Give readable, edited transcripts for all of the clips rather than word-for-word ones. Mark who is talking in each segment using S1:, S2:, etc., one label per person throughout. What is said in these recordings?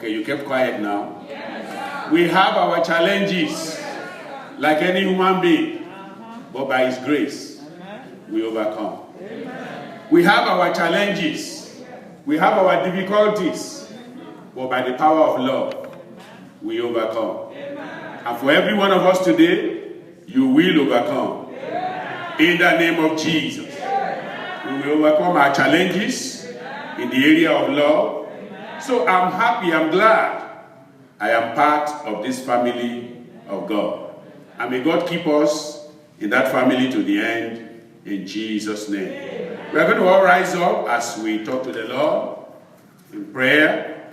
S1: Okay, you kept quiet now. We have our challenges like any human being, but by His grace, we overcome. We have our challenges, we have our difficulties, but by the power of love, we overcome. And for every one of us today, you will overcome. In the name of Jesus, we will overcome our challenges in the area of love. So I'm happy, I'm glad I am part of this family of God. And may God keep us in that family to the end, in Jesus' name. We are going to all rise up as we talk to the Lord in prayer.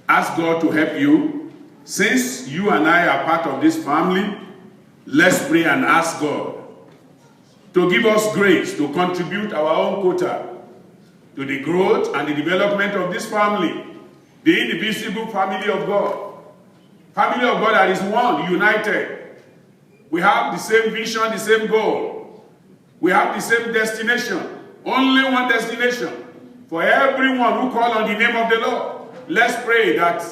S1: Ask God to help you. Since you and I are part of this family, let's pray and ask God to give us grace to contribute our own quota to the growth and the development of this family, the indivisible family of God. Family of God that is one, united. We have the same vision, the same goal. We have the same destination. Only one destination for everyone who calls on the name of the Lord. Let's pray that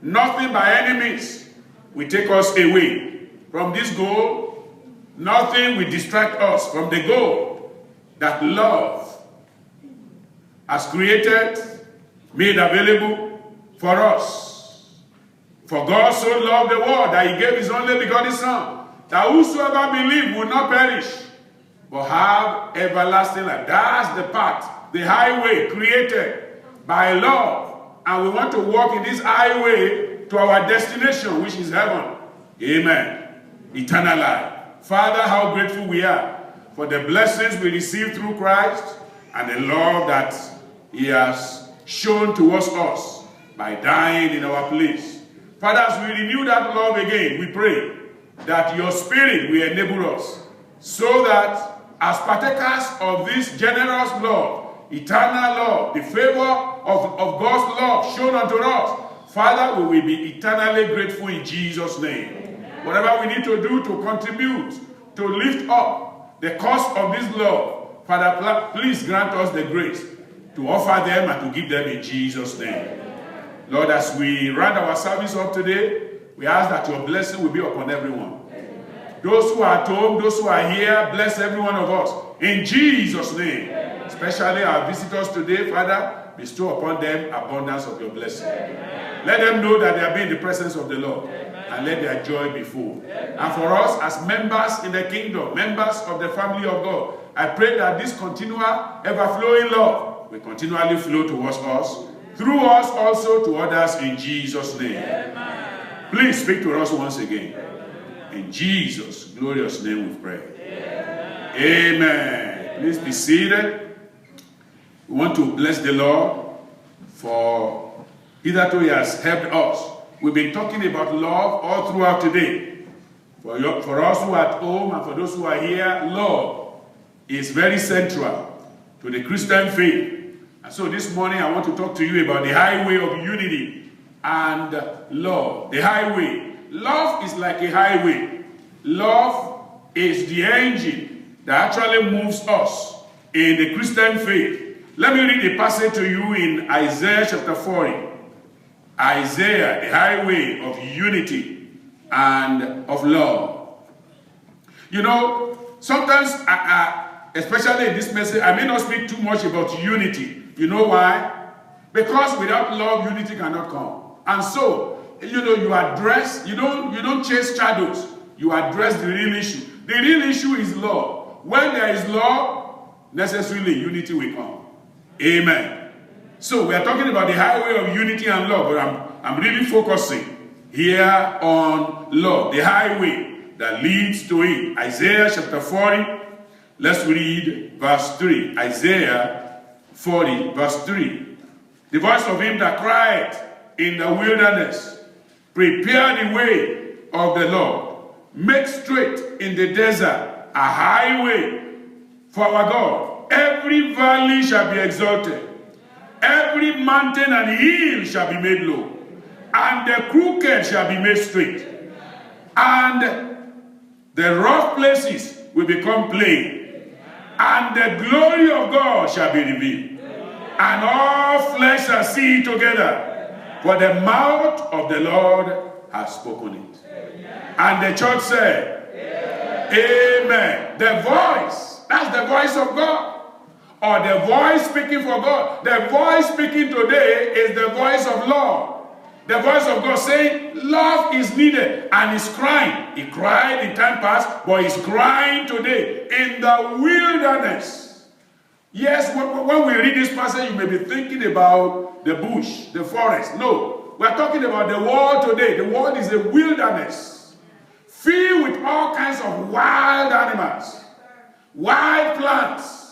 S1: nothing by any means will take us away from this goal. Nothing will distract us from the goal that love has created, made available for us. For God so loved the world that He gave His only begotten Son, that whosoever believes will not perish, but have everlasting life. That's the path, the highway created by love. And we want to walk in this highway to our destination, which is heaven. Amen. Eternal life. Father, how grateful we are for the blessings we receive through Christ and the love that He has shown towards us by dying in our place. Father, as we renew that love again, we pray that your Spirit will enable us so that as partakers of this generous love, eternal love, the favor of God's love shown unto us, Father, we will be eternally grateful in Jesus' name. Amen. Whatever we need to do to contribute, to lift up the cost of this love, Father, please grant us the grace to offer them and to give them in Jesus' name. Lord, as we round our service up today, we ask that your blessing will be upon everyone. Those who are at home, those who are here, bless every one of us. In Jesus' name. Especially our visitors today, Father, bestow upon them abundance of your blessing. Let them know that they are in the presence of the Lord. And let their joy be full. And for us, as members in the kingdom, members of the family of God, I pray that this continual, ever-flowing love will continually flow towards us, through us also to others in Jesus' name. Please speak to us once again. In Jesus' glorious name we pray. Amen. Please be seated. We want to bless the Lord for hitherto He has helped us. We've been talking about love all throughout today. For us who are at home and for those who are here, love is very central to the Christian faith. And so this morning I want to talk to you about the highway of unity and love. The highway. Love is like a highway. Love is the engine that actually moves us in the Christian faith. Let me read a passage to you in Isaiah chapter 40. Isaiah, the highway of unity and of love. You know, sometimes, especially in this message, I may not speak too much about unity. You know why? Because without love, unity cannot come. And so, you know, you address, you don't chase shadows. You address the real issue. The real issue is love. When there is love, necessarily unity will come. Amen. So we are talking about the highway of unity and love, but I'm really focusing here on love, the highway that leads to it. Isaiah chapter 40, let's read verse 3. Isaiah 40, verse 3. The voice of him that cried in the wilderness, prepare the way of the Lord, make straight in the desert a highway for our God. Every valley shall be exalted, every mountain and hill shall be made low, and the crooked shall be made straight, and the rough places will become plain, and the glory of God shall be revealed, and all flesh shall see it together, For the mouth of the Lord has spoken it. Amen. And the church said, Amen. The voice, that's the voice of God. Or the voice speaking for God. The voice speaking today is the voice of love. The voice of God saying, love is needed. And he's crying. He cried in time past, but he's crying today in the wilderness. Yes, when we read this passage, you may be thinking about the bush, the forest. No, we're talking about the world today. The world is a wilderness filled with all kinds of wild animals, wild plants.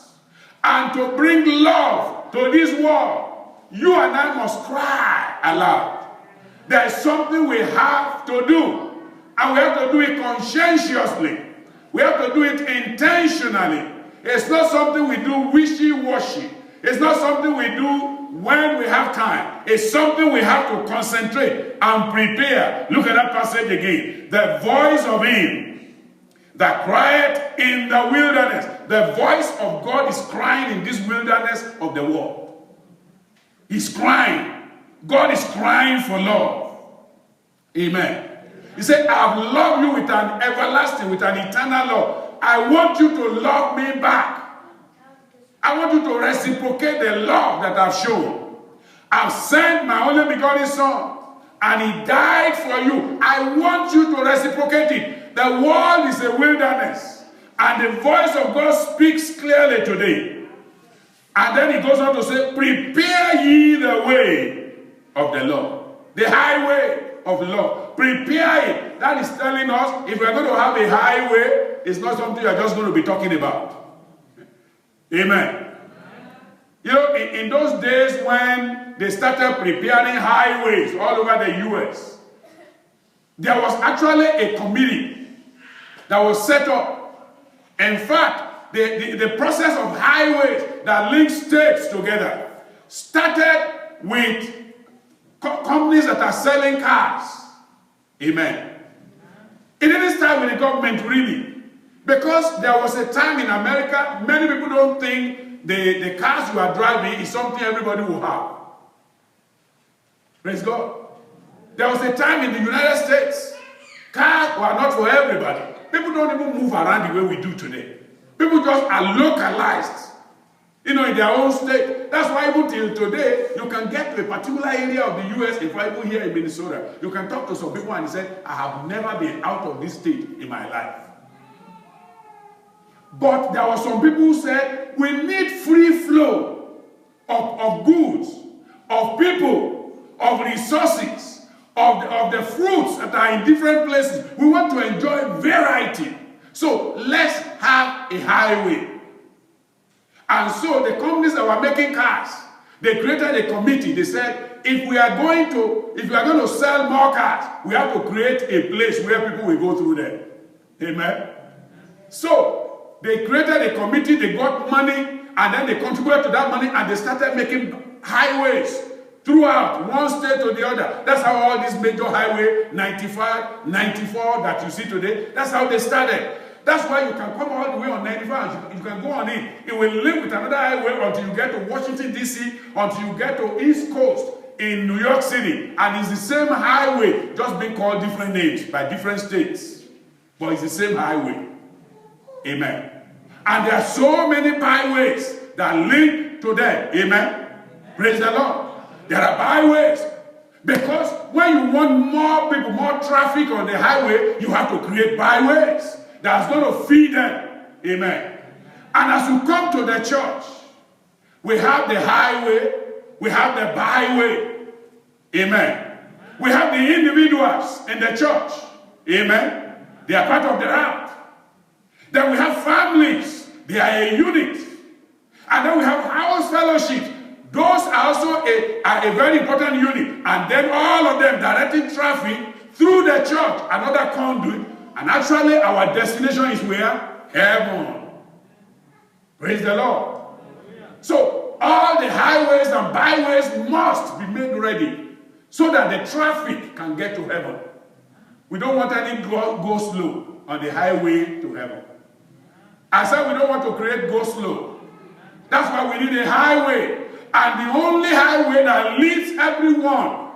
S1: And to bring love to this world, you and I must cry aloud. There is something we have to do. And we have to do it conscientiously. We have to do it intentionally. It's not something we do wishy-washy. It's not something we do when we have time. It's something we have to concentrate and prepare. Look at that passage again. The voice of him that cried in the wilderness. The voice of God is crying in this wilderness of the world. He's crying. God is crying for love. Amen. He said, I have loved you with an everlasting, with an eternal love. I want you to love me back. I want you to reciprocate the love that I've shown. I've sent my only begotten Son, and he died for you. I want you to reciprocate it. The world is a wilderness, and the voice of God speaks clearly today. And then he goes on to say, prepare ye the way of the Lord, the highway of the Lord. Prepare it. That is telling us, if we're going to have a highway, it's not something you're just going to be talking about. Amen. You know, in those days when they started preparing highways all over the U.S., there was actually a committee that was set up. In fact, the process of highways that link states together started with companies that are selling cars. Amen. It didn't start with the government really. Because there was a time in America, many people don't think the cars you are driving is something everybody will have. Praise God. There was a time in the United States, cars were not for everybody. People don't even move around the way we do today. People just are localized, in their own state. That's why even till today, you can get to a particular area of the U.S., if I even here in Minnesota, you can talk to some people and say, I have never been out of this state in my life. But there were some people who said, we need free flow of goods, of people, of resources, of the fruits that are in different places. We want to enjoy variety. So let's have a highway. And so the companies that were making cars, they created a committee. They said, if we are going to sell more cars, we have to create a place where people will go through them. Amen. So they created a committee, they got money, and then they contributed to that money, and they started making highways throughout one state to the other. That's how all these major highway 95, 94 that you see today, that's how they started. That's why you can come all the way on 95, you can go on it. It will link with another highway until you get to Washington, D.C., until you get to East Coast in New York City. And it's the same highway, just being called different names by different states. But it's the same highway. Amen. And there are so many byways that link to them. Amen. Praise the Lord. There are byways. Because when you want more people, more traffic on the highway, you have to create byways that's going to feed them. Amen. And as you come to the church, we have the highway, we have the byway. Amen. We have the individuals in the church. Amen. They are part of the route. Then we have families. They are a unit. And then we have house fellowships. Those are also a very important unit. And then all of them directing traffic through the church, another conduit. And actually our destination is where? Heaven. Praise the Lord. So all the highways and byways must be made ready so that the traffic can get to heaven. We don't want any go slow on the highway to heaven. I said we don't want to create go slow. That's why we need a highway. And the only highway that leads everyone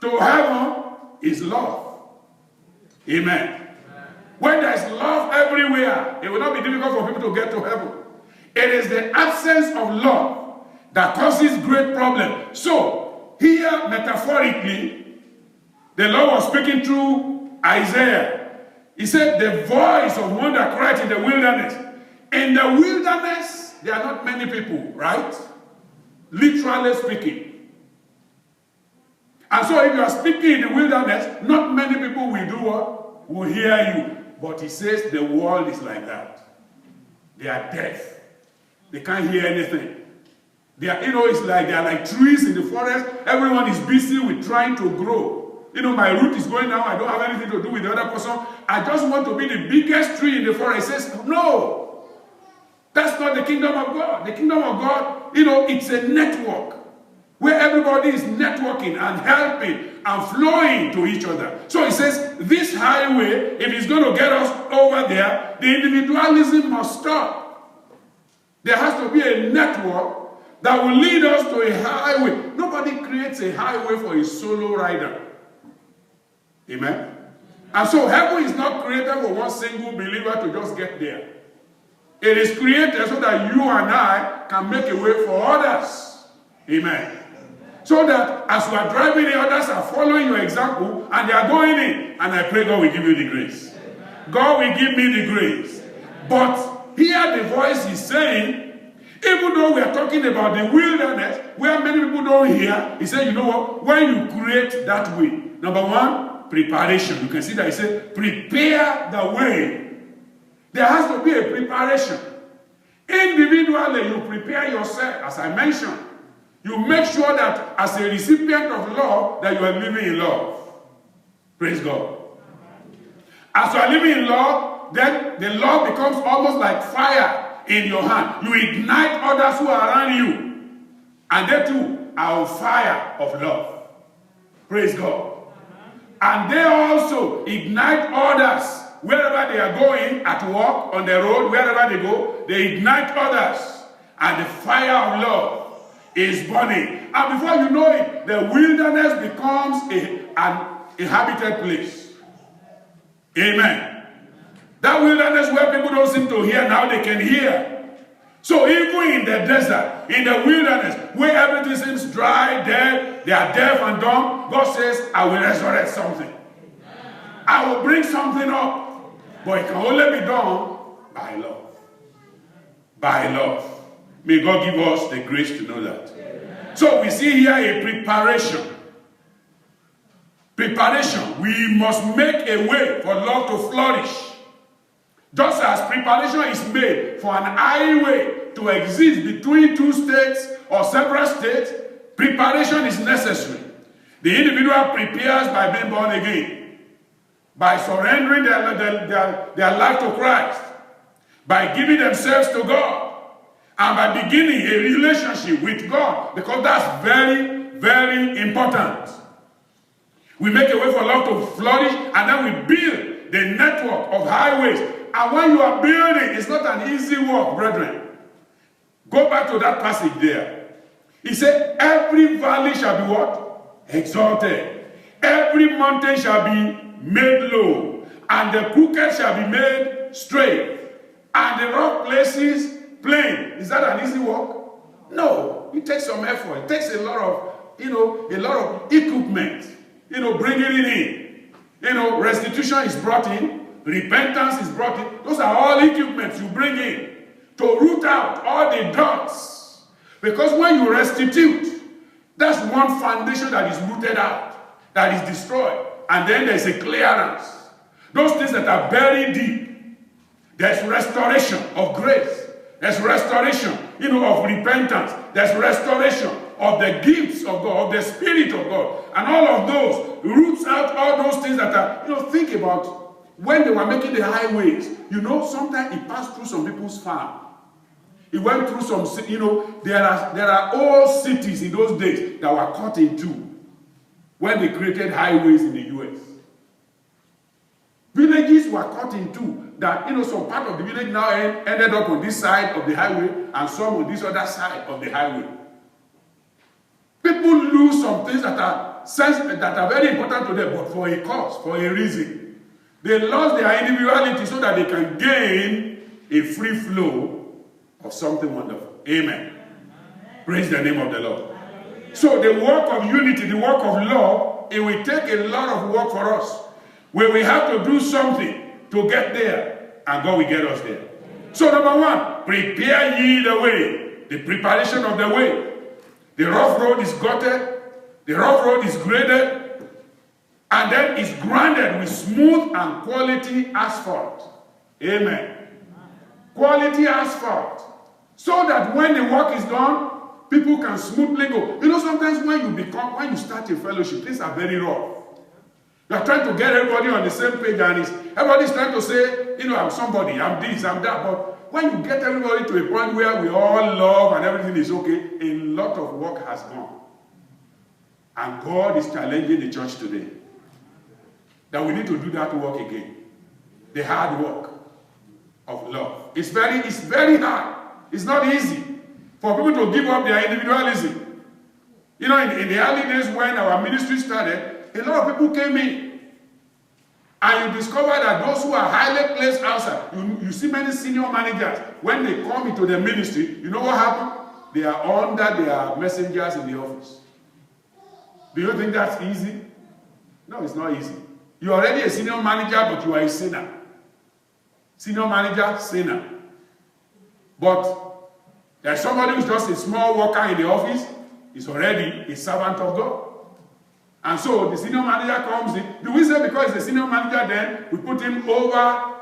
S1: to heaven is love. Amen. When there is love everywhere, it will not be difficult for people to get to heaven. It is the absence of love that causes great problem. So, here, metaphorically, the Lord was speaking through Isaiah. He said, the voice of one that cried in the wilderness. In the wilderness, there are not many people, right? Literally speaking. And so if you are speaking in the wilderness, not many people will do what? Will hear you. But he says the world is like that. They are deaf. They can't hear anything. They are, it's like they are like trees in the forest. Everyone is busy with trying to grow. My root is going down. I don't have anything to do with the other person. I just want to be the biggest tree in the forest. He says, no. That's not the kingdom of God. The kingdom of God, it's a network where everybody is networking and helping and flowing to each other. So he says, this highway, if it's going to get us over there, the individualism must stop. There has to be a network that will lead us to a highway. Nobody creates a highway for a solo rider. Amen? And so heaven is not created for one single believer to just get there. It is created so that you and I can make a way for others. Amen. So that as you are driving, the others are following your example and they are going in. And I pray God will give you the grace. God will give me the grace. But here the voice is saying, even though we are talking about the wilderness, where many people don't hear, he said, you know what? When you create that way, number one, preparation. You can see that he said, prepare the way. There has to be a preparation. Individually, you prepare yourself, as I mentioned. You make sure that as a recipient of love, that you are living in love. Praise God. As you are living in love, then the love becomes almost like fire in your hand. You ignite others who are around you. And they too are on fire of love. Praise God. And they also ignite others wherever they are going, at work, on the road, wherever they go, they ignite others. And the fire of love is burning. And before you know it, the wilderness becomes an inhabited place. Amen. That wilderness where people don't seem to hear, now they can hear. So even in the desert, in the wilderness, where everything seems dry, dead, they are deaf and dumb, God says, I will resurrect something. I will bring something up. But it can only be done by love. By love. May God give us the grace to know that. Amen. So we see here a preparation. Preparation. We must make a way for love to flourish. Just as preparation is made for an highway to exist between two states or several states, preparation is necessary. The individual prepares by being born again, by surrendering their life to Christ, by giving themselves to God, and by beginning a relationship with God, because that's very, very important. We make a way for love to flourish, and then we build the network of highways. And when you are building, it's not an easy work, brethren. Go back to that passage there. He said, every valley shall be what? Exalted. Every mountain shall be made low, and the crooked shall be made straight, and the rough places plain. Is that an easy work? No. It takes some effort. It takes a lot of equipment. Bringing it in. Restitution is brought in. Repentance is brought in. Those are all equipments you bring in to root out all the dots. Because when you restitute, that's one foundation that is rooted out, that is destroyed. And then there's a clearance. Those things that are buried deep. There's restoration of grace. There's restoration, of repentance. There's restoration of the gifts of God, of the Spirit of God. And all of those roots out all those things that are, think about when they were making the highways. Sometimes it passed through some people's farm. It went through some, there are old cities in those days that were cut in two when they created highways in the U.S. Villages were cut in two. That, some part of the village now ended up on this side of the highway and some on this other side of the highway. People lose some things that are sense that are very important to them, but for a cause, for a reason. They lost their individuality so that they can gain a free flow of something wonderful. Amen. Praise the name of the Lord. So the work of unity, the work of love, it will take a lot of work for us, where we have to do something to get there, and God will get us there. So number one, prepare ye the way, the preparation of the way. The rough road is gutted, the rough road is graded, and then it's grounded with smooth and quality asphalt. Amen. Quality asphalt. So that when the work is done, people can smoothly go. You know, sometimes when you start a fellowship, things are very rough. You are trying to get everybody on the same page, and everybody's trying to say, you know, I'm somebody, I'm this, I'm that. But when you get everybody to a point where we all love and everything is okay, a lot of work has gone. And God is challenging the church today that we need to do that work again. The hard work of love. It's very hard. It's not easy for people to give up their individualism. You know, in the early days when our ministry started, a lot of people came in, and you discover that those who are highly placed outside, you see many senior managers, when they come into the ministry, you know what happened? They are under their messengers in the office. Do you think that's easy? No, it's not easy. You're already a senior manager, but you are a sinner. Senior manager, sinner. But there's somebody who's just a small worker in the office, is already a servant of God. And so the senior manager comes in. Do we say because he's a senior manager then we put him over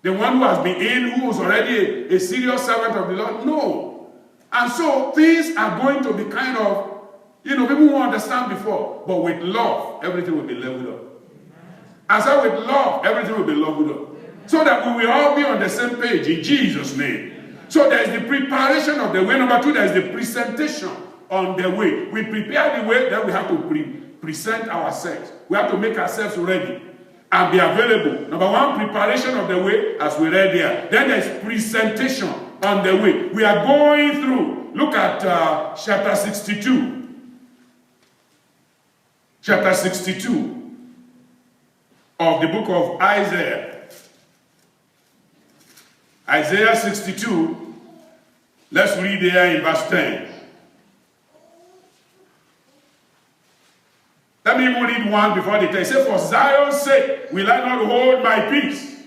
S1: the one who has been in, who is already a serious servant of the Lord? No. And so things are going to be kind of, you know, people won't understand before. But with love, everything will be leveled up. And so with love, everything will be leveled up. So that we will all be on the same page in Jesus' name. So there is the preparation of the way. Number two, there is the presentation on the way. We prepare the way, then we have to present ourselves. We have to make ourselves ready and be available. Number one, preparation of the way, as we read there. Then there's presentation on the way. We are going through. Look at chapter 62. Chapter 62 of the book of Isaiah. Isaiah 62. Let's read there in verse 10. Let me even read one before the text. It says, for Zion's sake will I not hold my peace,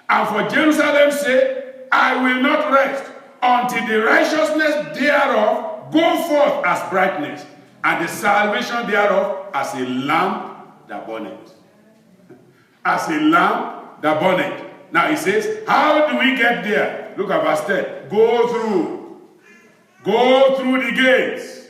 S1: and for Jerusalem's sake I will not rest, until the righteousness thereof go forth as brightness, and the salvation thereof as a lamp that burneth. As a lamp that burneth. Now it says, how do we get there? Look at verse 10. Go through the gates.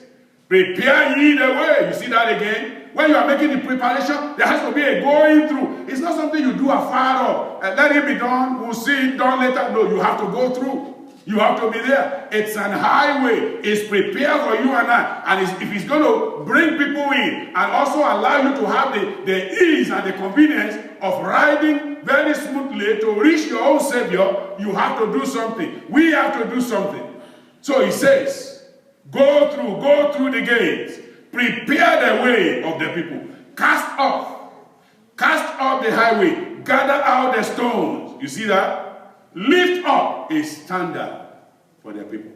S1: Prepare ye the way. You see that again? When you are making the preparation, there has to be a going through. It's not something you do afar off and let it be done. We'll see it done later. No, you have to go through. You have to be there. It's an highway. It's prepared for you and I. And if it's going to bring people in and also allow you to have the ease and the convenience of riding very smoothly to reach your own Savior, you have to do something. We have to do something. So he says, go through the gates. Prepare the way of the people. Cast off the highway. Gather out the stones. You see that? Lift up a standard for the people.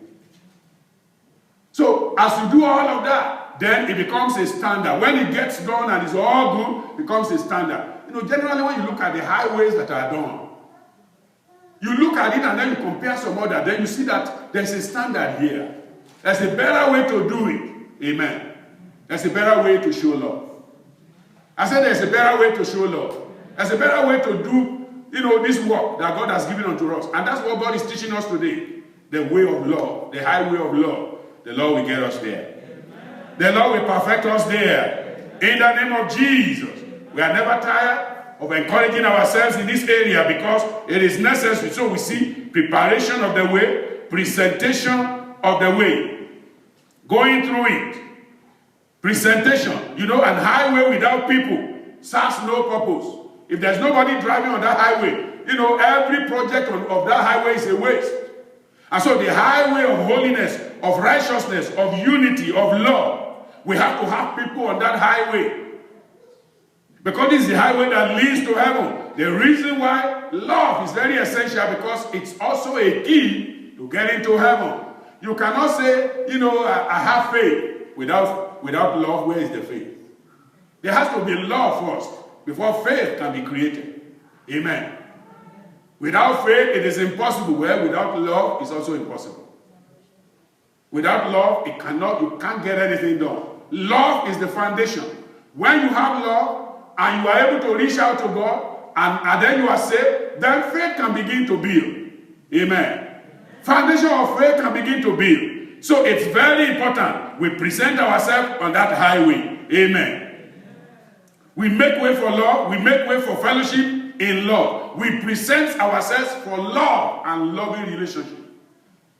S1: So as you do all of that, then it becomes a standard. When it gets done and it's all good, it becomes a standard. You know, generally when you look at the highways that are done, you look at it and then you compare some other, then you see that there's a standard here. There's a better way to do it. Amen. There's a better way to show love. I said there's a better way to show love. There's a better way to do, you know, this work that God has given unto us. And that's what God is teaching us today. The way of love, the highway of love. The Lord will get us there. Amen. The Lord will perfect us there. Amen. In the name of Jesus. We are never tired of encouraging ourselves in this area because it is necessary. So we see preparation of the way, presentation of the way, going through it. Presentation, you know, an highway without people serves no purpose. If there's nobody driving on that highway, you know, every project of that highway is a waste. And so the highway of holiness, of righteousness, of unity, of love, We have to have people on that highway. Because this is the highway that leads to heaven. The reason why love is very essential, because it's also a key to get into heaven. You cannot say, I have faith without love. Where is the faith? There has to be love first before faith can be created. Amen. Without faith, it is impossible. Well, without love, it's also impossible. Without love, you can't get anything done. Love is the foundation. When you have love and you are able to reach out to God, and then you are saved, then faith can begin to build. Amen. Foundation of faith can begin to build. So it's very important we present ourselves on that highway. Amen. We make way for love. We make way for fellowship in love. We present ourselves for love and loving relationship.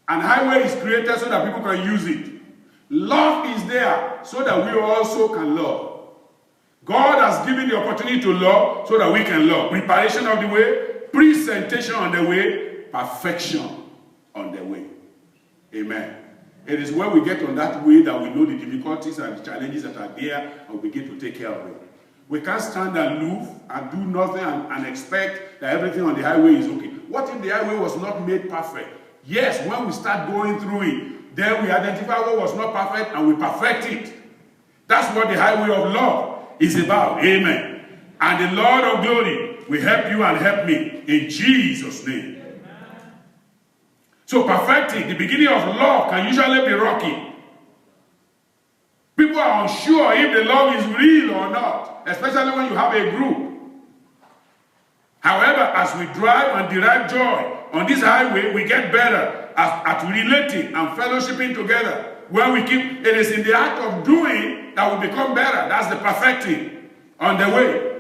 S1: And highway is created so that people can use it. Love is there so that we also can love. God has given the opportunity to love so that we can love. Preparation of the way, presentation on the way, perfection on the way. Amen. It is when we get on that way that we know the difficulties and the challenges that are there, and we begin to take care of it. We can't stand aloof and do nothing and expect that everything on the highway is okay. What if the highway was not made perfect? Yes, when we start going through it, then we identify what was not perfect and we perfect it. That's what the highway of love is about. Amen. And the Lord of glory will help you and help me in Jesus' name. So perfecting, the beginning of love can usually be rocky. People are unsure if the love is real or not, especially when you have a group. However, as we drive and derive joy on this highway, we get better at relating and fellowshipping together. When we keep, it is in the act of doing that we become better. That's the perfecting on the way.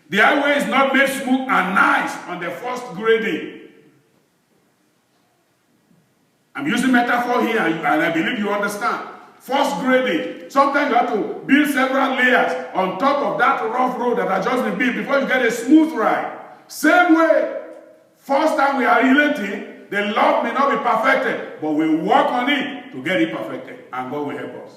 S1: The highway is not made smooth and nice on the first grading. I'm using metaphor here, and I believe you understand. First grading, sometimes you have to build several layers on top of that rough road that has just been built before you get a smooth ride. Same way, first time we are relating, the love may not be perfected, but we work on it to get it perfected, and God will help us.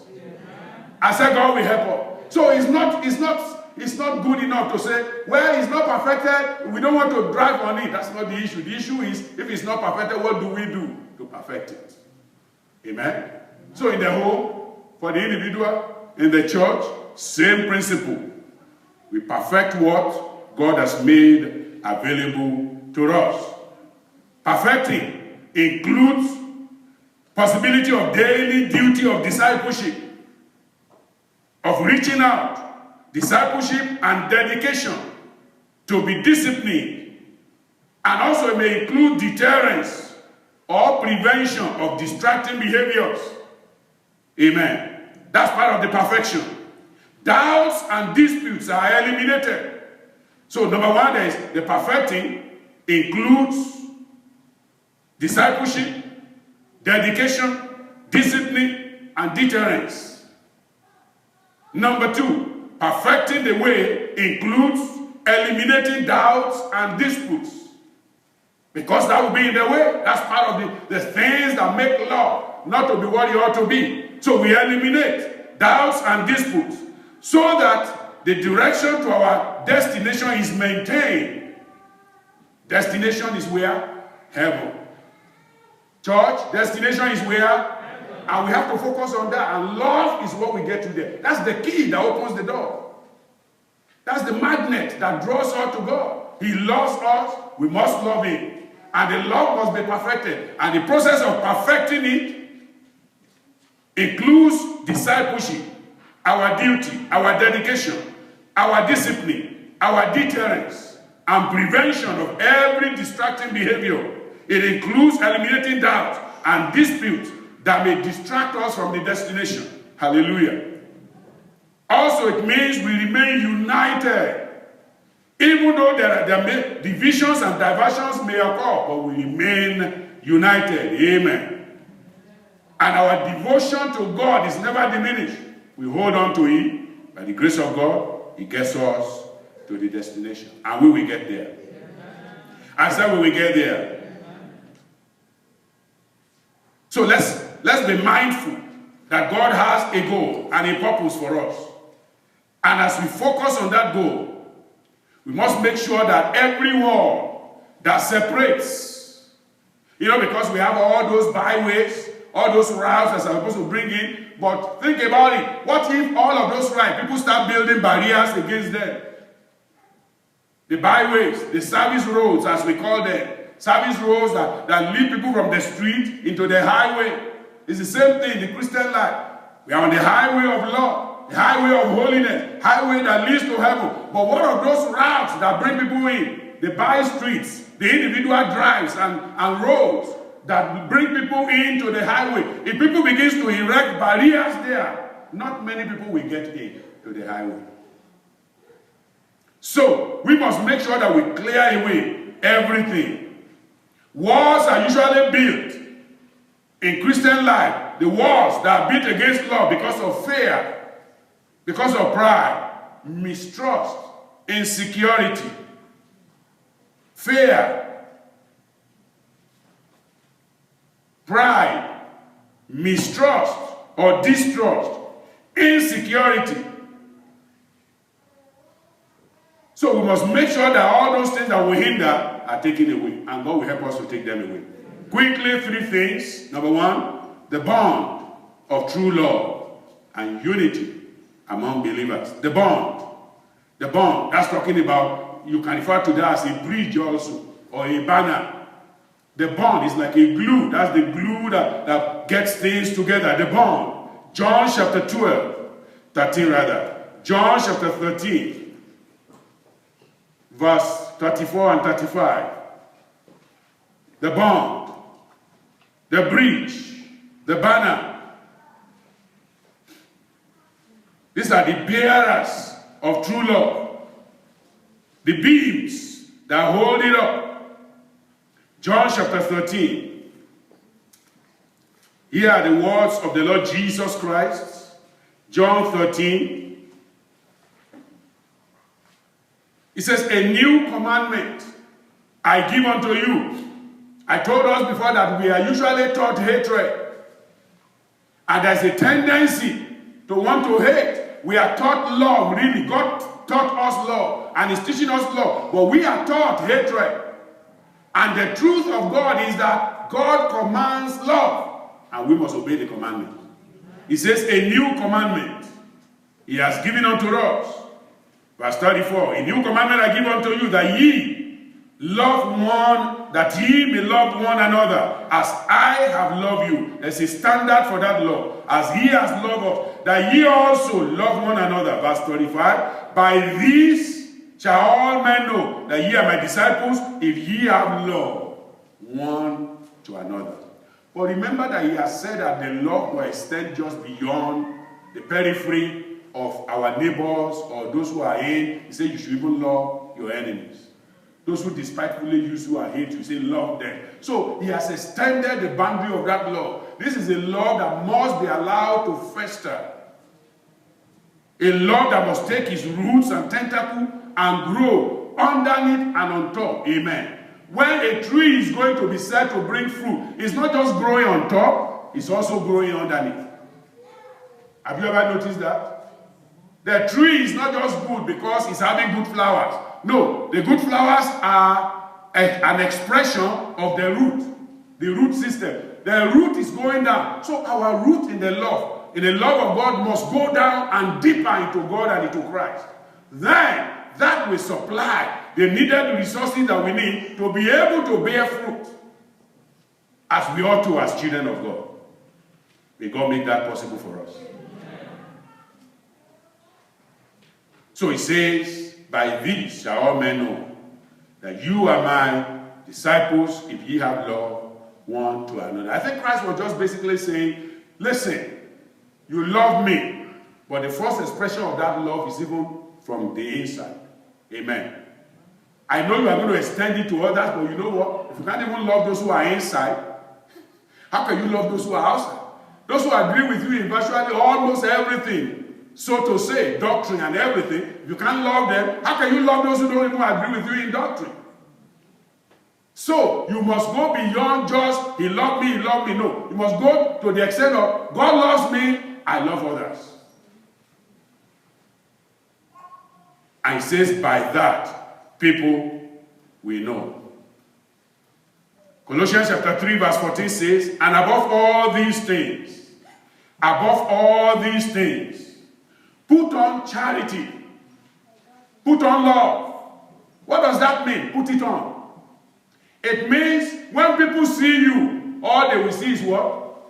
S1: I said God will help us. So it's not good enough to say, well, it's not perfected, we don't want to drive on it. That's not the issue. The issue is, if it's not perfected, what do we do to perfect it? Amen? So in the home, for the individual, in the church, same principle. We perfect what God has made available to us. Perfecting includes possibility of daily duty of discipleship, of reaching out, discipleship and dedication to be disciplined, and also it may include deterrence or prevention of distracting behaviors. Amen. That's part of the perfection. Doubts and disputes are eliminated. So number one, there is the perfecting includes discipleship, dedication, discipline, and deterrence. Number two, perfecting the way includes eliminating doubts and disputes. Because that will be in the way. That's part of the things that make love not to be what it ought to be. So we eliminate doubts and disputes so that the direction to our destination is maintained. Destination is where? Heaven. Church, destination is where? Heaven. And we have to focus on that. And love is what we get to there. That's the key that opens the door. That's the magnet that draws us to God. He loves us, we must love him. And the love must be perfected. And the process of perfecting it includes discipleship, our duty, our dedication, our discipline, our deterrence, and prevention of every distracting behavior. It includes eliminating doubt and dispute that may distract us from the destination. Hallelujah. Also, it means we remain united. Even though there may divisions and diversions may occur, but we remain united. Amen. And our devotion to God is never diminished. We hold on to it. By the grace of God, He gets us to the destination. And we will get there. I said we will get there. So let's be mindful that God has a goal and a purpose for us. And as we focus on that goal, we must make sure that every wall that separates, because we have all those byways, all those routes that are supposed to bring in, but think about it. What if all of those routes, people start building barriers against them? The byways, the service roads as we call them, service roads that lead people from the street into the highway. It's the same thing in the Christian life. We are on the highway of love, the highway of holiness, highway that leads to heaven. But what of those routes that bring people in? The by streets, the individual drives and roads that bring people into the highway. If people begin to erect barriers there, not many people will get in to the highway. So, we must make sure that we clear away everything. Walls are usually built in Christian life. The walls that are built against love because of fear, because of pride, mistrust, insecurity, fear, pride, mistrust or distrust, insecurity. So we must make sure that all those things that will hinder are taken away, and God will help us to take them away. Quickly, 3 things. Number 1, the bond of true love and unity among believers. The bond. The bond. That's talking about, you can refer to that as a bridge also, or a banner. The bond is like a glue. That's the glue that gets things together. The bond. John chapter 13 rather. John chapter 13. Verse 34 and 35. The bond, the bridge, the banner. These are the bearers of true love. The beams that hold it up. John chapter 13. Here are the words of the Lord Jesus Christ. John 13. It says, a new commandment I give unto you. I told us before that we are usually taught hatred. And there's a tendency to want to hate. We are taught love, really. God taught us love and is teaching us love. But we are taught hatred. And the truth of God is that God commands love. And we must obey the commandment. He says, a new commandment He has given unto us. Verse 34, a new commandment I give unto you, that ye love one, that ye may love one another, as I have loved you. There's a standard for that love. As He has loved us, that ye also love one another. Verse 35, by this shall all men know that ye are my disciples, if ye have love one to another. But remember that He has said that the love will extend just beyond the periphery of our neighbors or those who are in. He said you should even love your enemies. Those who despitefully use you and hate you, say love them. So He has extended the boundary of that love. This is a love that must be allowed to fester. A love that must take its roots and tentacle and grow underneath and on top. Amen. When a tree is going to be said to bring fruit, it's not just growing on top, it's also growing underneath. Have you ever noticed that? The tree is not just good because it's having good flowers. No, the good flowers are an expression of the root system. The root is going down. So our root in the love of God must go down and deeper into God and into Christ. Then that will supply the needed resources that we need to be able to bear fruit as we ought to as children of God. May God make that possible for us. So He says, by this shall all men know that you are my disciples, if ye have love one to another. I think Christ was just basically saying, listen, you love me, but the first expression of that love is even from the inside. Amen. I know you are going to extend it to others, but you know what? If you can't even love those who are inside, how can you love those who are outside? Those who agree with you in virtually almost everything, so to say, doctrine and everything, if you can't love them, how can you love those who don't even agree with you in doctrine? So you must go beyond just, he loved me, he loved me. No, you must go to the extent of, God loves me, I love others. And he says, by that, people will know. Colossians chapter 3 verse 14 says, and above all these things, put on charity, put on love. What does that mean? Put it on. It means when people see you, all they will see is what?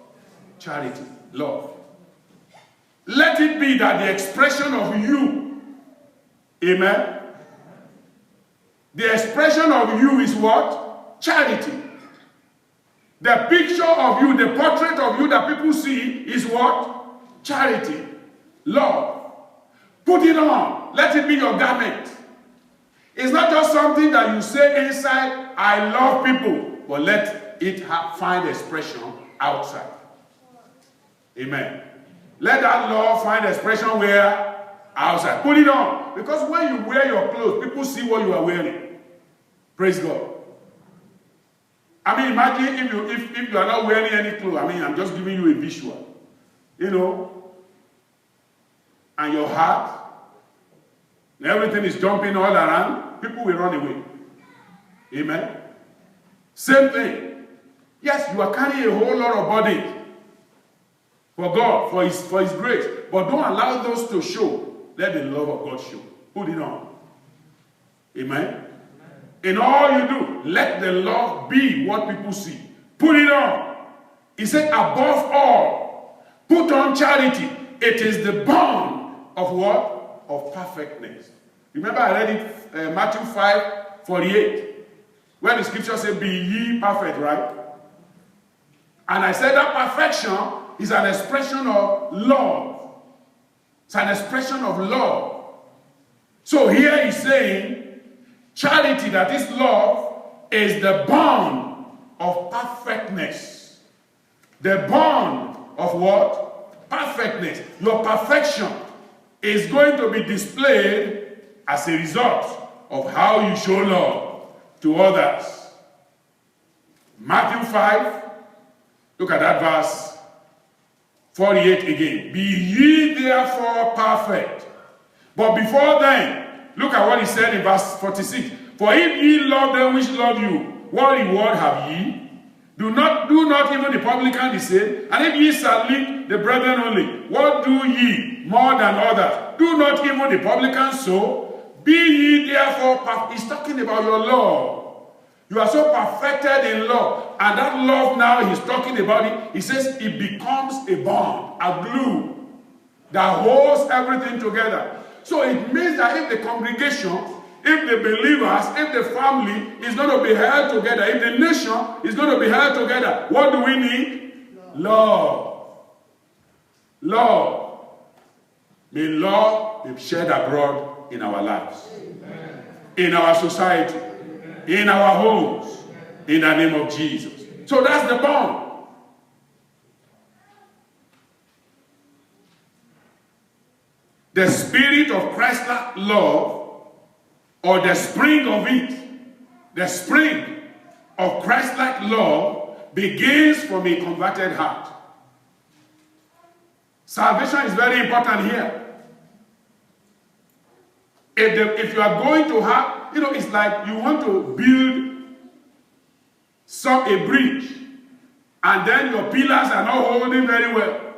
S1: Charity, love. Let it be that the expression of you, amen? The expression of you is what? Charity. The picture of you, the portrait of you that people see is what? Charity, love. Put it on. Let it be your garment. It's not just something that you say inside, I love people, but let it find expression outside. Amen. Let that love find expression where? Outside. Put it on. Because when you wear your clothes, people see what you are wearing. Praise God. I mean, imagine if you are not wearing any clothes. I mean, I'm just giving you a visual. You know, and your heart, and everything is jumping all around, people will run away. Amen. Same thing. Yes, you are carrying a whole lot of burdens for God, for his grace. But don't allow those to show. Let the love of God show. Put it on. Amen. In all you do, let the love be what people see. Put it on. He said, above all, put on charity. It is the bond of what? Of perfectness. Remember I read it, Matthew 5:48, where the scripture says, be ye perfect, right? And I said that perfection is an expression of love. It's an expression of love. So here he's saying, charity, that is love, is the bond of perfectness. The bond of what? Perfectness. Your perfection is going to be displayed as a result of how you show love to others. Matthew 5, look at that verse 48 again. Be ye therefore perfect. But before then, look at what he said in verse 46. For if ye love them which love you, what reward have ye? Do not even the publican the same? And if ye salute the brethren only, what do ye more than others? Do not even the publicans so? Be ye therefore perfect. He's talking about your love. You are so perfected in love. And that love now he's talking about it. He says it becomes a bond, a glue that holds everything together. So it means that if the congregation, if the believers, if the family is going to be held together, if the nation is going to be held together, what do we need? Love. Love. May love be shed abroad in our lives, in our society, in our homes, in the name of Jesus. So that's the bond. The spirit of Christ-like love, or the spring of it, the spring of Christ-like love begins from a converted heart. Salvation is very important here. If you are going to have, it's like you want to build a bridge, and then your pillars are not holding very well.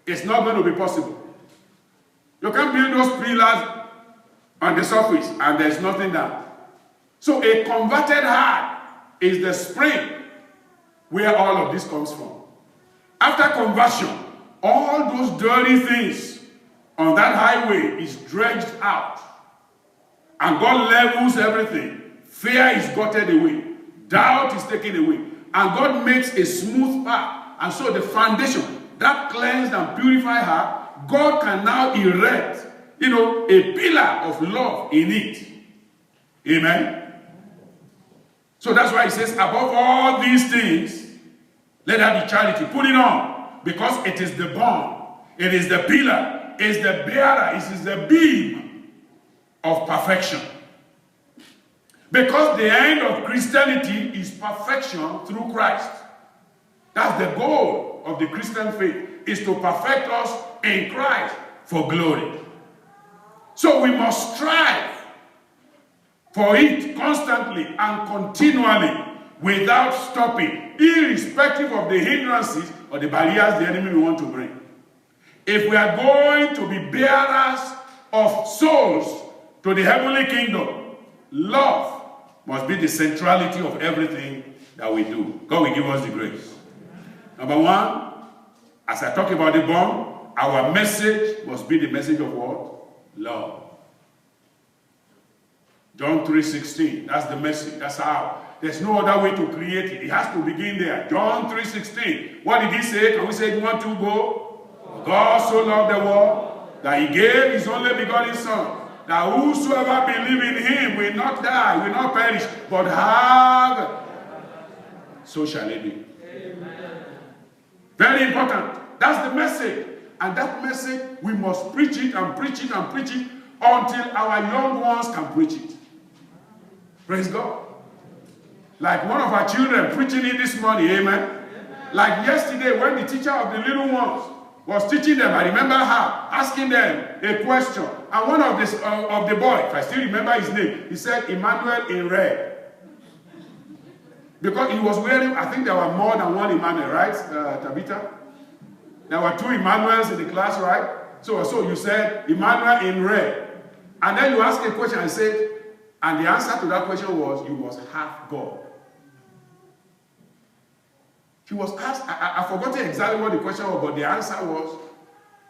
S1: It's not going to be possible. You can build those pillars on the surface, and there's nothing there. So a converted heart is the spring where all of this comes from. After conversion, all those dirty things on that highway is dredged out. And God levels everything. Fear is gutted away. Doubt is taken away. And God makes a smooth path. And so the foundation, that cleansed and purified heart, God can now erect, a pillar of love in it. Amen? So that's why he says, above all these things, let there be charity. Put it on. Because it is the bond. It is the pillar. Is the bearer, it is the beam of perfection. Because the end of Christianity is perfection through Christ. That's the goal of the Christian faith, is to perfect us in Christ for glory. So we must strive for it constantly and continually without stopping, irrespective of the hindrances or the barriers the enemy will want to bring. If we are going to be bearers of souls to the heavenly kingdom, love must be the centrality of everything that we do. God will give us the grace. Number one, as I talk about the bond, our message must be the message of what? Love. John 3:16, that's the message. That's how. There's no other way to create it. It has to begin there. John 3:16. What did he say? Can we say it 1, 2, go? God so loved the world that he gave his only begotten Son, that whosoever believe in him will not die, will not perish, but have, so shall it be. Amen. Very important. That's the message. And that message, we must preach it and preach it and preach it until our young ones can preach it. Praise God. Like one of our children preaching it this morning, amen. Like yesterday when the teacher of the little ones was teaching them, I remember her asking them a question. And one of the boy, if I still remember his name, he said Emmanuel in red. Because he was wearing, I think there were more than one Emmanuel, right, Tabitha? There were 2 Emmanuels in the class, right? So you said Emmanuel in red. And then you asked a question and said, and the answer to that question was, you was half God. He was asked, I forgot exactly what the question was, but the answer was,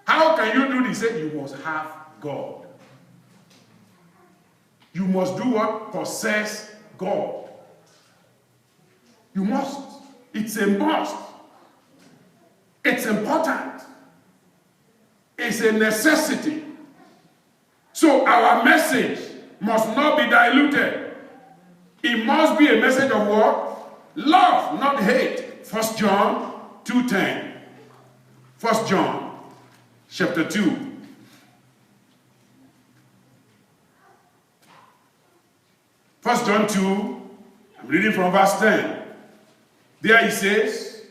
S1: how can you do this? He said, you must have God. You must do what? Possess God. You must. It's a must. It's important. It's a necessity. So our message must not be diluted. It must be a message of what? Love, not hate. 1 John 2:10. 1 John chapter 2. 1 John 2, I'm reading from verse 10. There he says,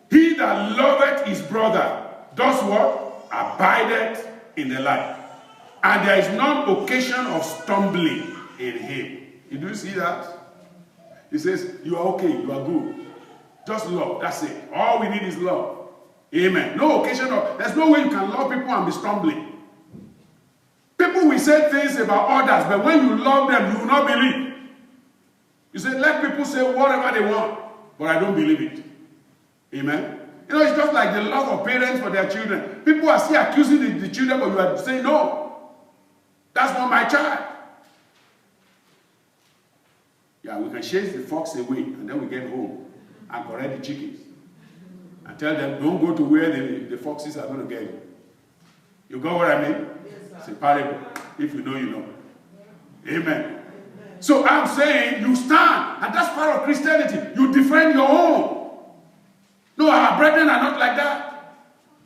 S1: he that loveth his brother does what? Abideth in the light. And there is no occasion of stumbling in him. You do see that? He says, you are okay, you are good. Just love, that's it. All we need is love. Amen. No occasion of, there's no way you can love people and be stumbling. People will say things about others, but when you love them, you will not believe. You say, let people say whatever they want, but I don't believe it. Amen. You know, it's just like the love of parents for their children. People are still accusing the children, but you are saying, no, that's not my child. Yeah, we can chase the fox away, and then we get home and correct the chickens. And tell them, don't go to where the foxes are going to get you. You got what I mean? Yes, it's a parable. If you know, you know. Amen. So I'm saying, you stand, and that's part of Christianity. You defend your own. No, our brethren are not like that.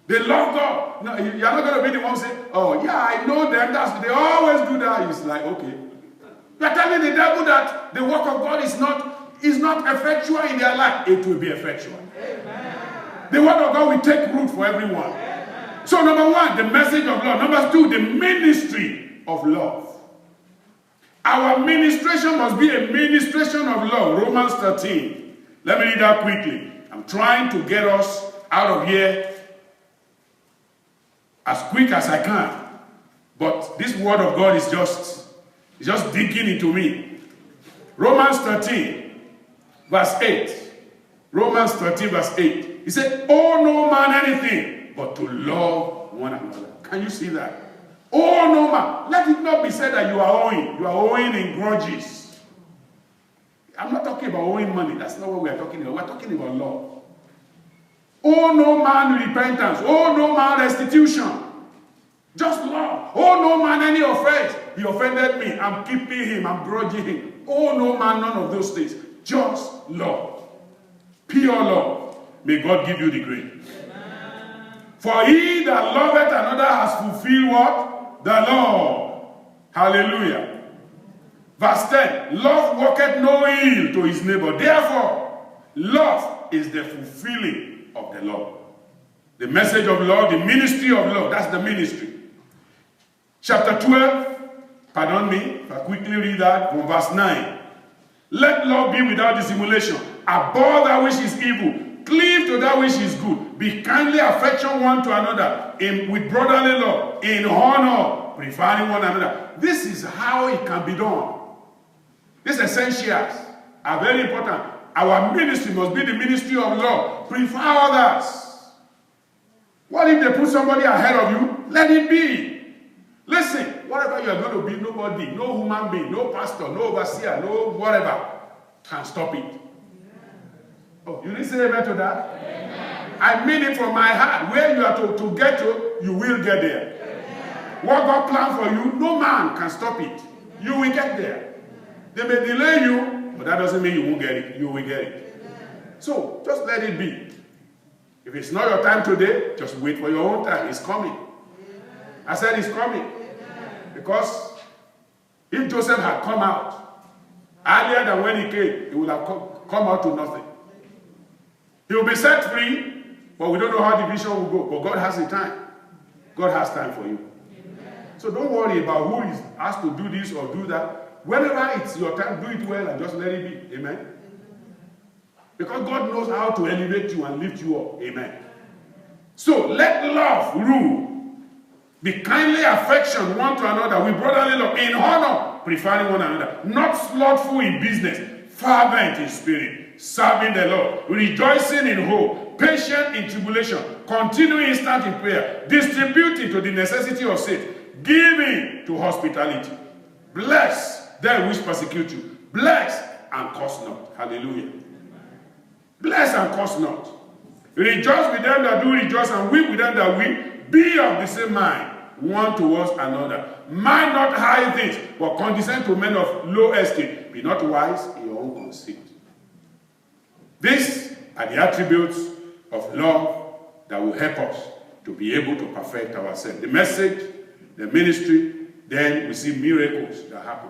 S1: They love God. No, you're not going to be the one saying, oh, yeah, I know them. They always do that. It's like, okay. You're telling the devil that the work of God is not effectual in their life. It will be effectual. Amen. The word of God will take root for everyone. Amen. So number one, the message of love. Number two, the ministry of love. Our ministration must be a ministration of love. Romans 13. Let me read that quickly. I'm trying to get us out of here as quick as I can. But this word of God is just digging into me. Romans 13, verse 8. Romans 13, verse 8. He said, owe no man anything but to love one another. Can you see that? Owe no man. Let it not be said that you are owing. You are owing in grudges. I'm not talking about owing money. That's not what we are talking about. We're talking about love. Owe no man repentance. Owe no man restitution. Just love. Owe no man any offense. He offended me. I'm keeping him. I'm grudging him. Owe no man none of those things. Just love. Pure love. May God give you the grace. For he that loveth another has fulfilled what? The law. Hallelujah. Verse 10, love worketh no ill to his neighbor. Therefore, love is the fulfilling of the law. The message of law, the ministry of love, that's the ministry. Chapter 12, pardon me, if I quickly read that from verse 9. Let love be without dissimulation. Abhor that which is evil. Cleave to that which is good. Be kindly affection one to another with brotherly love, in honor, preferring one another. This is how it can be done. These essentials are very important. Our ministry must be the ministry of love. Prefer others. What if they put somebody ahead of you? Let it be. Listen, whatever you are going to be, nobody, no human being, no pastor, no overseer, no whatever can stop it. Oh, you didn't say amen to that? Amen. I mean it from my heart. Where you are to get to, you will get there. Amen. What God planned for you, no man can stop it. You will get there. They may delay you, but that doesn't mean you won't get it. You will get it. Amen. So, just let it be. If it's not your time today, just wait for your own time. It's coming. Amen. I said it's coming. Amen. Because if Joseph had come out earlier than when he came, he would have come out to nothing. He will be set free, but we don't know how the vision will go. But God has a time. God has time for you. Amen. So don't worry about who is asked to do this or do that. Whenever it's your time, do it well and just let it be. Amen. Because God knows how to elevate you and lift you up. Amen. So let love rule. Be kindly affection one to another with brotherly love, in honor, preferring one another. Not slothful in business, fervent in spirit, serving the Lord, rejoicing in hope, patient in tribulation, continuing instant in prayer, distributing to the necessity of saints, giving to hospitality. Bless them which persecute you. Bless and curse not. Hallelujah. Bless and curse not. Rejoice with them that do rejoice, and weep with them that weep. Be of the same mind, one towards another. Mind not high things, but condescend to men of low estate. Be not wise in your own conceit. These are the attributes of love that will help us to be able to perfect ourselves. The message, the ministry, then we see miracles that happen.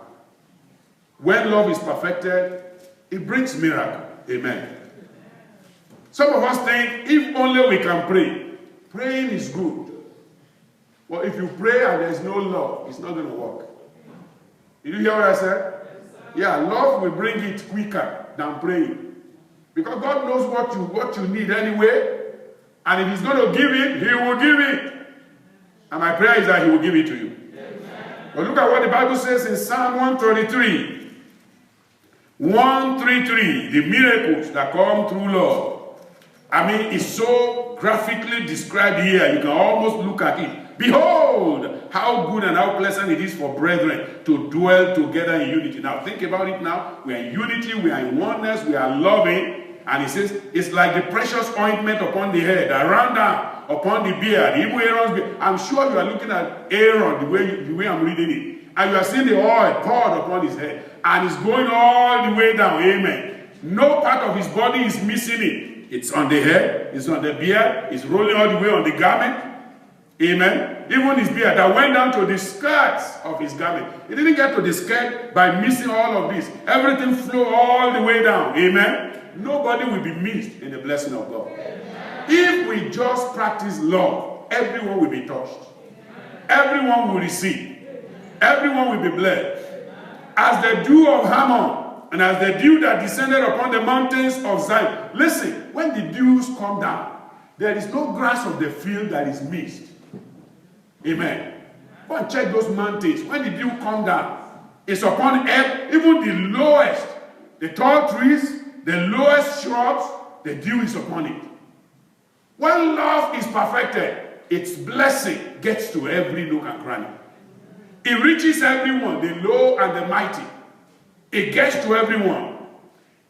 S1: When love is perfected, it brings miracle. Amen. Some of us think, if only we can pray. Praying is good. But if you pray and there's no love, it's not going to work. Did you hear what I said? Yeah, love will bring it quicker than praying. Because God knows what you need anyway. And if he's going to give it, he will give it. And my prayer is that he will give it to you. But look at what the Bible says in Psalm 133. 133, the miracles that come through love. I mean, it's so graphically described here, you can almost look at it. Behold, how good and how pleasant it is for brethren to dwell together in unity. Now, think about it now. We are in unity, we are in oneness, we are loving. And he says, it's like the precious ointment upon the head, that ran down upon the beard, even Aaron's beard. I'm sure you are looking at Aaron the way I'm reading it. And you are seeing the oil poured upon his head. And it's going all the way down. Amen. No part of his body is missing it. It's on the head, it's on the beard, it's rolling all the way on the garment. Amen. Even his beard that went down to the skirts of his garment. It didn't get to the skirt by missing all of this. Everything flowed all the way down. Amen. Nobody will be missed in the blessing of God. Amen. If we just practice love, everyone will be touched. Everyone will receive. Everyone will be blessed. As the dew of Hermon, and as the dew that descended upon the mountains of Zion. Listen, when the dews come down, there is no grass of the field that is missed. Amen. Go and check those mountains. When the dew come down, it's upon even the lowest, the tall trees, the lowest shrubs, the dew is upon it. When love is perfected, its blessing gets to every nook and cranny. It reaches everyone, the low and the mighty. It gets to everyone.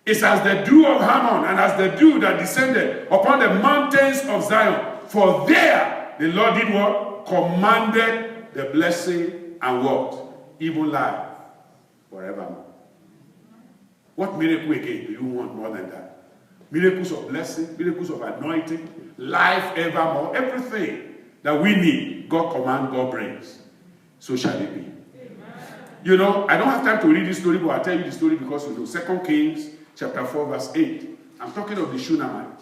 S1: It's as the dew of Hermon and as the dew that descended upon the mountains of Zion. For there, the Lord did what? Commanded the blessing and what? Even life forevermore. What miracle again do you want more than that? Miracles of blessing, miracles of anointing, life evermore, everything that we need, God commands, God brings. So shall it be. Amen. You know, I don't have time to read this story, but I'll tell you the story because you know, 2 Kings chapter 4, verse 8. I'm talking of the Shunammite.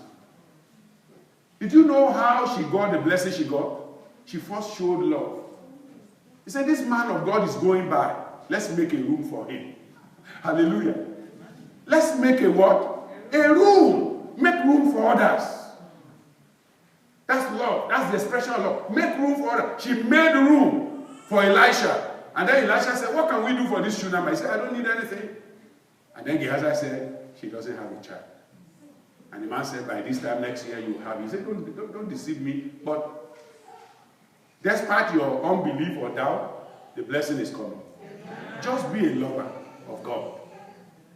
S1: Did you know how she got the blessing she got? She first showed love. He said, this man of God is going by. Let's make a room for him. Hallelujah. Let's make a what? A room. Make room for others. That's love. That's the expression of love. Make room for others. She made room for Elisha. And then Elisha said, what can we do for this Shunammite? He said, I don't need anything. And then Gehazi said, she doesn't have a child. And the man said, by this time next year you have. He said, don't deceive me. But despite your unbelief or doubt, the blessing is coming. Just be a lover of God.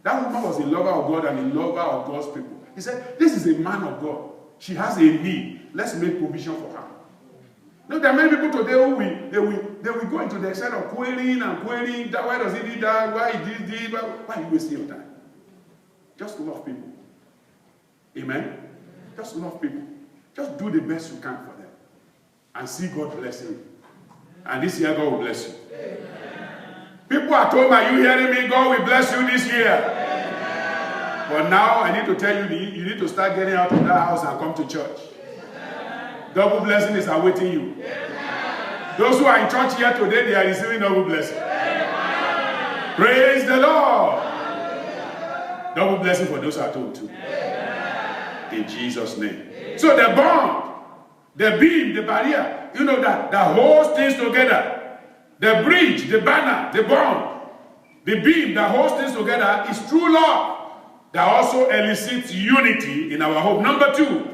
S1: That woman was a lover of God and a lover of God's people. He said, this is a man of God. She has a need. Let's make provision for her. No, there are many people today who they will go into the extent of querying and querying. Why does he need that? Why is this? Why are you wasting your time? Just love people. Amen? Just love people. Just do the best you can for them. And see God bless you. And this year God will bless you. Amen. People at home, are you hearing me? God will bless you this year. Amen. But now I need to tell you, you need to start getting out of that house and come to church. Amen. Double blessing is awaiting you. Amen. Those who are in church here today, they are receiving double blessing. Amen. Praise the Lord. Amen. Double blessing for those at home too. Amen. In Jesus' name. Amen. So the bond, the beam, the barrier, you know that holds things together. The bridge, the banner, the bond, the beam that holds things together is true love that also elicits unity in our home. Number 2,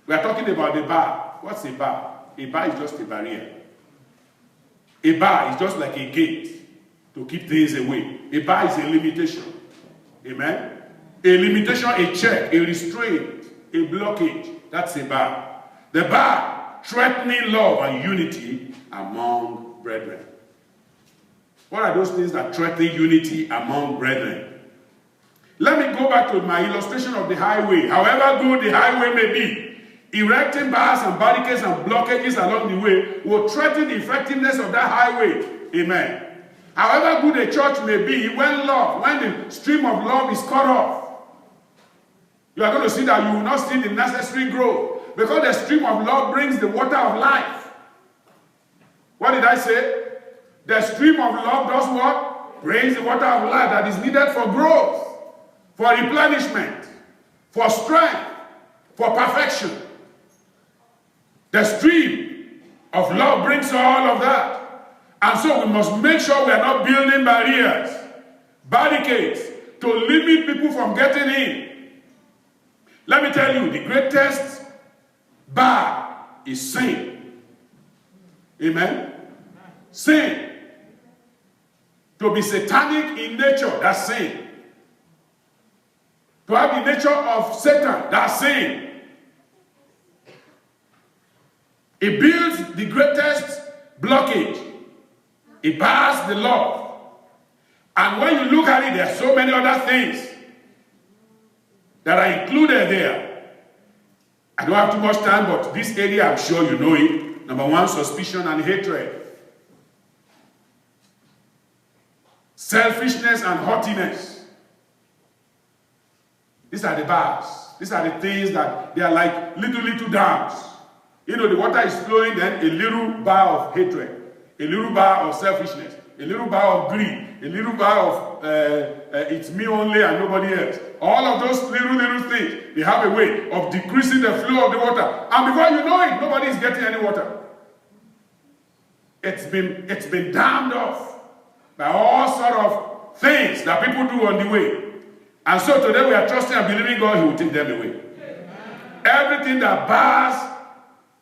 S1: we are talking about the bar. What's a bar? A bar is just a barrier. A bar is just like a gate to keep things away. A bar is a limitation. Amen? A limitation, a check, a restraint, a blockage. That's a bar. The bar, threatening love and unity among brethren. What are those things that threaten unity among brethren? Let me go back to my illustration of the highway. However good the highway may be, erecting bars and barricades and blockages along the way will threaten the effectiveness of that highway. Amen. However good a church may be, when the stream of love is cut off, you are going to see that you will not see the necessary growth, because the stream of love brings the water of life. What did I say? The stream of love does what? Brings the water of life that is needed for growth, for replenishment, for strength, for perfection. The stream of love brings all of that. And so we must make sure we are not building barriers, barricades, to limit people from getting in. Let me tell you, the greatest bar is sin. Amen? Sin. To be satanic in nature, that's sin. To have the nature of Satan, that's sin. It builds the greatest blockage. It bars the love. And when you look at it, there are so many other things that are included there. I don't have too much time, but this area, I'm sure you know it. Number 1, suspicion and hatred. Selfishness and haughtiness. These are the bars. These are the things that they are like little dams. You know, the water is flowing, then a little bar of hatred, a little bar of selfishness, a little bar of greed, a little bar of it's me only and nobody else. All of those little things, they have a way of decreasing the flow of the water. And before you know it, nobody is getting any water. It's been dammed off by all sort of things that people do on the way. And so today we are trusting and believing God, He will take them away. Everything that bars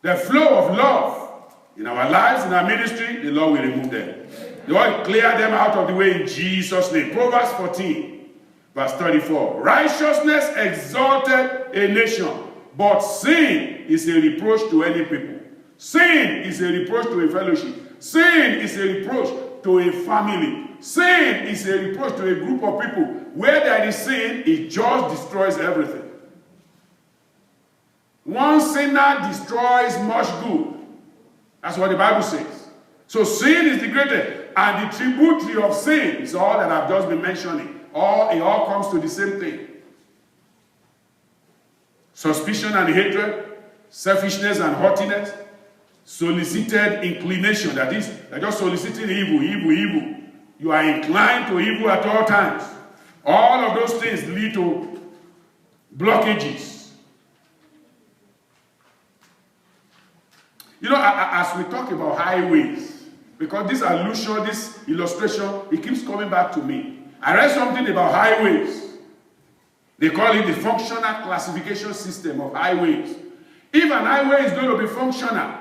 S1: the flow of love in our lives, in our ministry, the Lord will remove them. The Lord will clear them out of the way in Jesus' name. Proverbs 14, verse 34. Righteousness exalted a nation, but sin is a reproach to any people. Sin is a reproach to a fellowship. Sin is a reproach to a family. Sin is a reproach to a group of people. Where there is sin, it just destroys everything. One sinner destroys much good. That's what the Bible says. So sin is the greatest. And the tributary of sin is all that I've just been mentioning. It all comes to the same thing. Suspicion and hatred, selfishness and haughtiness, solicited inclination. That is, they're just soliciting evil. You are inclined to evil at all times. All of those things lead to blockages. You know, as we talk about highways, because this allusion, this illustration, it keeps coming back to me. I read something about highways. They call it the functional classification system of highways. If an highway is going to be functional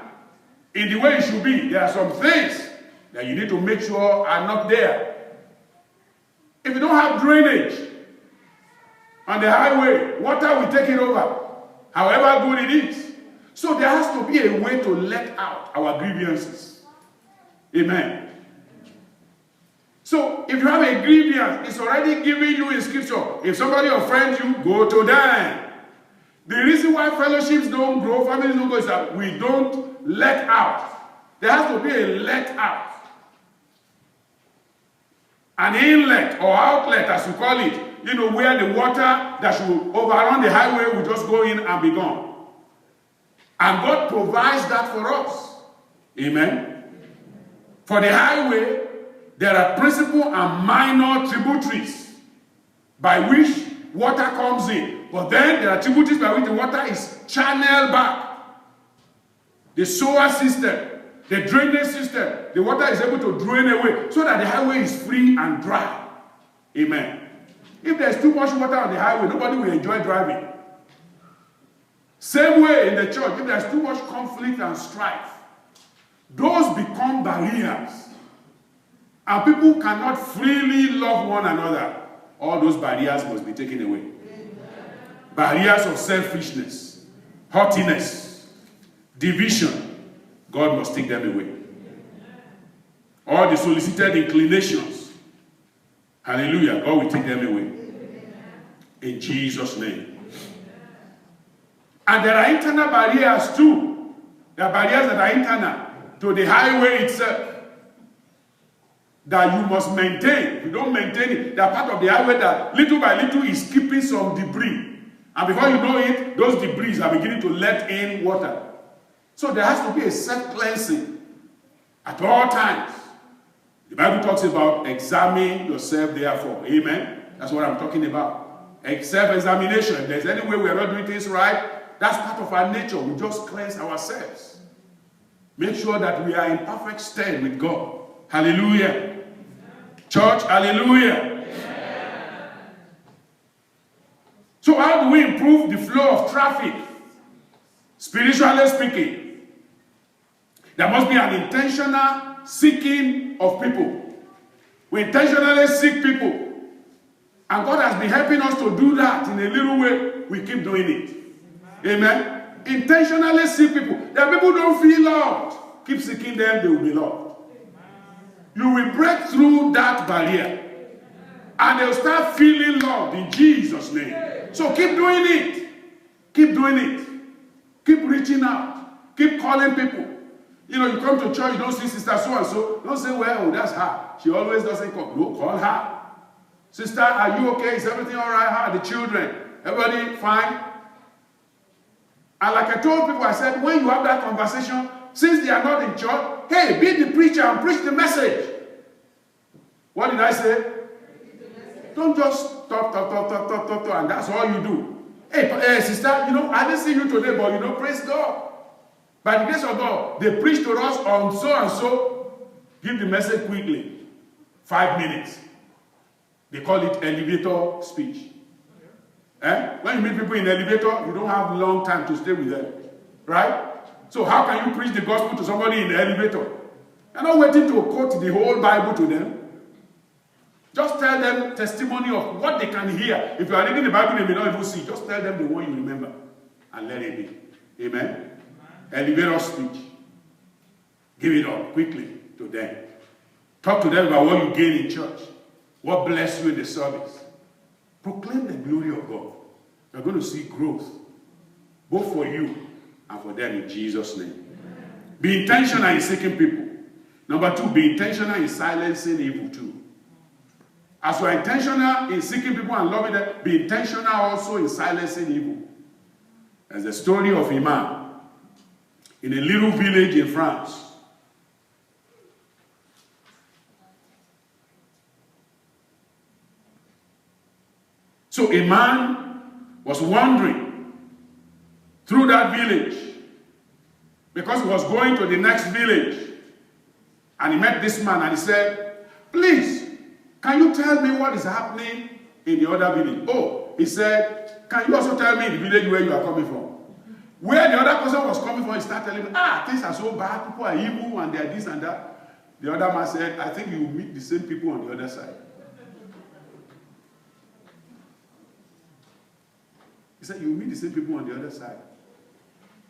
S1: in the way it should be, there are some things that you need to make sure are not there. If you don't have drainage on the highway, water will take it over, however good it is. So there has to be a way to let out our grievances. Amen. So if you have a grievance, it's already given you in scripture. If somebody offends you, go to them. The reason why fellowships don't grow, families don't grow, is that we don't let out. There has to be a let out. An inlet or outlet, as you call it, you know, where the water that should overrun the highway will just go in and be gone. And God provides that for us. Amen. For the highway, there are principal and minor tributaries by which water comes in. But then there are tributaries by which the water is channeled back. The sewer system, the drainage system, the water is able to drain away so that the highway is free and dry. Amen. If there's too much water on the highway, nobody will enjoy driving. Same way in the church, if there's too much conflict and strife, those become barriers. And people cannot freely love one another. All those barriers must be taken away. Amen. Barriers of selfishness, haughtiness, division, God must take them away. All the solicited inclinations, hallelujah, God will take them away. In Jesus' name. And there are internal barriers too. There are barriers that are internal to the highway itself that you must maintain. If you don't maintain it, they are part of the highway that little by little is keeping some debris. And before you know it, those debris are beginning to let in water. So there has to be a self-cleansing at all times. The Bible talks about examine yourself therefore. Amen? That's what I'm talking about. Self-examination. If there's any way we are not doing things right, that's part of our nature. We just cleanse ourselves. Make sure that we are in perfect stand with God. Hallelujah. Church, hallelujah. So how do we improve the flow of traffic? Spiritually speaking, there must be an intentional seeking of people. We intentionally seek people. And God has been helping us to do that in a little way. We keep doing it. Amen. Intentionally seek people. There are people who don't feel loved. Keep seeking them, they will be loved. You will break through that barrier. And they'll start feeling loved in Jesus' name. So keep doing it. Keep doing it. Keep reaching out. Keep calling people. You know, you come to church, you don't see sister so-and-so. Don't say, well, that's her. She always doesn't come. No, call her. Sister, are you okay? Is everything all right? How are the children? Everybody fine? And like I told people, I said, when you have that conversation, since they are not in church, hey, be the preacher and preach the message. What did I say? Don't just talk, and that's all you do. Hey, sister, you know, I didn't see you today, but you know, praise God. By the grace of God, they preach to us on so and so. Give the message quickly. 5 minutes. They call it elevator speech. When you meet people in the elevator, you don't have long time to stay with them. Right? So how can you preach the gospel to somebody in the elevator? You're not waiting to quote the whole Bible to them. Just tell them testimony of what they can hear. If you are reading the Bible, they may not even see. Just tell them the one you remember. And let it be. Amen? Elevator speech. Give it up quickly to them. Talk to them about what you gain in church. What bless you in the service. Proclaim the glory of God. You're going to see growth. Both for you and for them in Jesus' name. Be intentional in seeking people. Number 2, be intentional in silencing evil too. As you are intentional in seeking people and loving them, be intentional also in silencing evil. There's the story of a man in a little village in France. So a man was wandering through that village because he was going to the next village. And he met this man and he said, please, can you tell me what is happening in the other village? Oh, he said, can you also tell me the village where you are coming from? Where the other person was coming from, he started telling me, things are so bad, people are evil and they are this and that. The other man said, I think you will meet the same people on the other side. He said, you will meet the same people on the other side.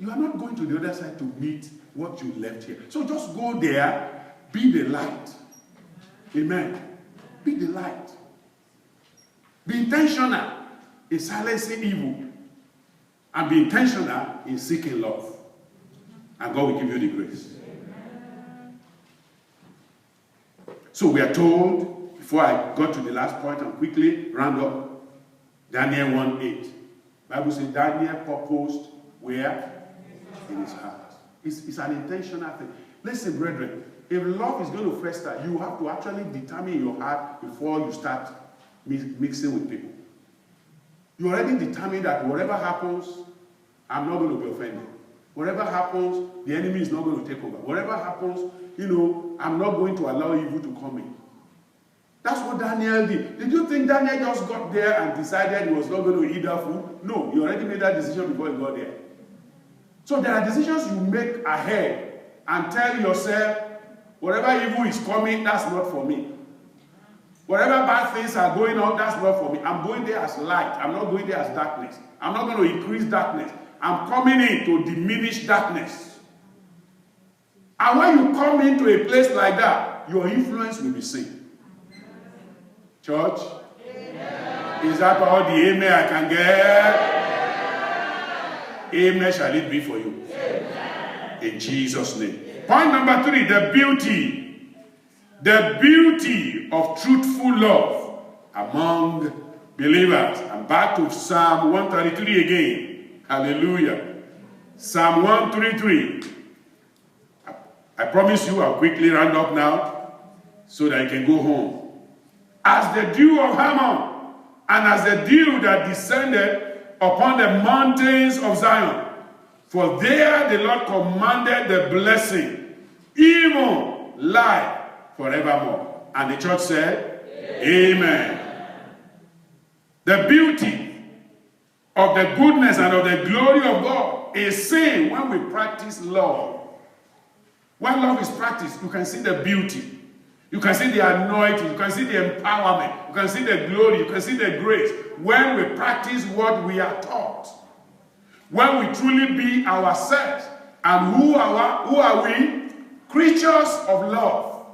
S1: You are not going to the other side to meet what you left here. So just go there, be the light. Amen. Be the light. Be intentional in silencing evil. And be intentional in seeking love. And God will give you the grace. So we are told, before I got to the last point and quickly round up, Daniel 1:8. Bible says Daniel purposed where? In his heart. It's an intentional thing. Listen, brethren, if love is going to fester, you have to actually determine your heart before you start mixing with people. You already determined that whatever happens, I'm not going to be offended. Whatever happens, the enemy is not going to take over. Whatever happens, I'm not going to allow evil to come in. That's what Daniel did. Did you think Daniel just got there and decided he was not going to eat that food? No, he already made that decision before he got there. So there are decisions you make ahead and tell yourself, whatever evil is coming, that's not for me. Whatever bad things are going on, that's not for me. I'm going there as light. I'm not going there as darkness. I'm not going to increase darkness. I'm coming in to diminish darkness. And when you come into a place like that, your influence will be seen. Church? Amen. Is that all the amen I can get? Amen shall it be for you. Amen. In Jesus' name. Point number 3, the beauty. The beauty of truthful love among believers. I'm back to Psalm 133 again. Hallelujah. Psalm 133. I promise you I'll quickly round up now so that I can go home. As the dew of Hermon, and as the dew that descended upon the mountains of Zion. For there the Lord commanded the blessing, even life forevermore. And the church said, Amen. The beauty of the goodness and of the glory of God is seen when we practice love. When love is practiced, you can see the beauty. You can see the anointing. You can see the empowerment. You can see the glory. You can see the grace. When we practice what we are taught. When we truly be ourselves. And who are we? Creatures of love.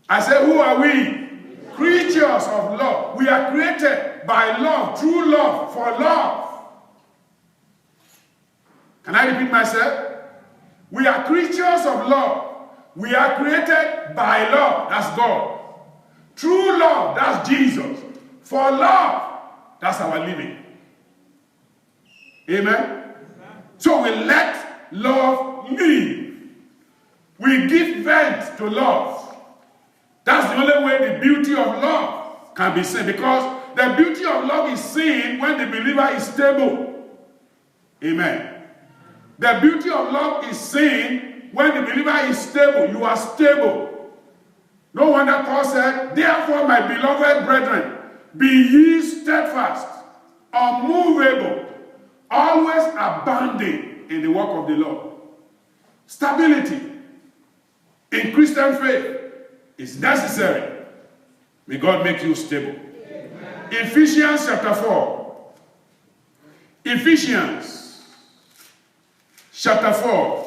S1: I say, who are we? Creatures of love. We are created by love, true love, for love. Can I repeat myself? We are creatures of love. We are created by love, that's God. True love, that's Jesus. For love, that's our living. Amen? So we let love live. We give vent to love. That's the only way the beauty of love can be seen. Because the beauty of love is seen when the believer is stable. Amen. The beauty of love is seen when the believer is stable. You are stable. No wonder Paul said, therefore, my beloved brethren, be ye steadfast, unmovable, always abounding in the work of the Lord. Stability in Christian faith is necessary. May God make you stable. Amen. Ephesians chapter 4. Ephesians chapter 4.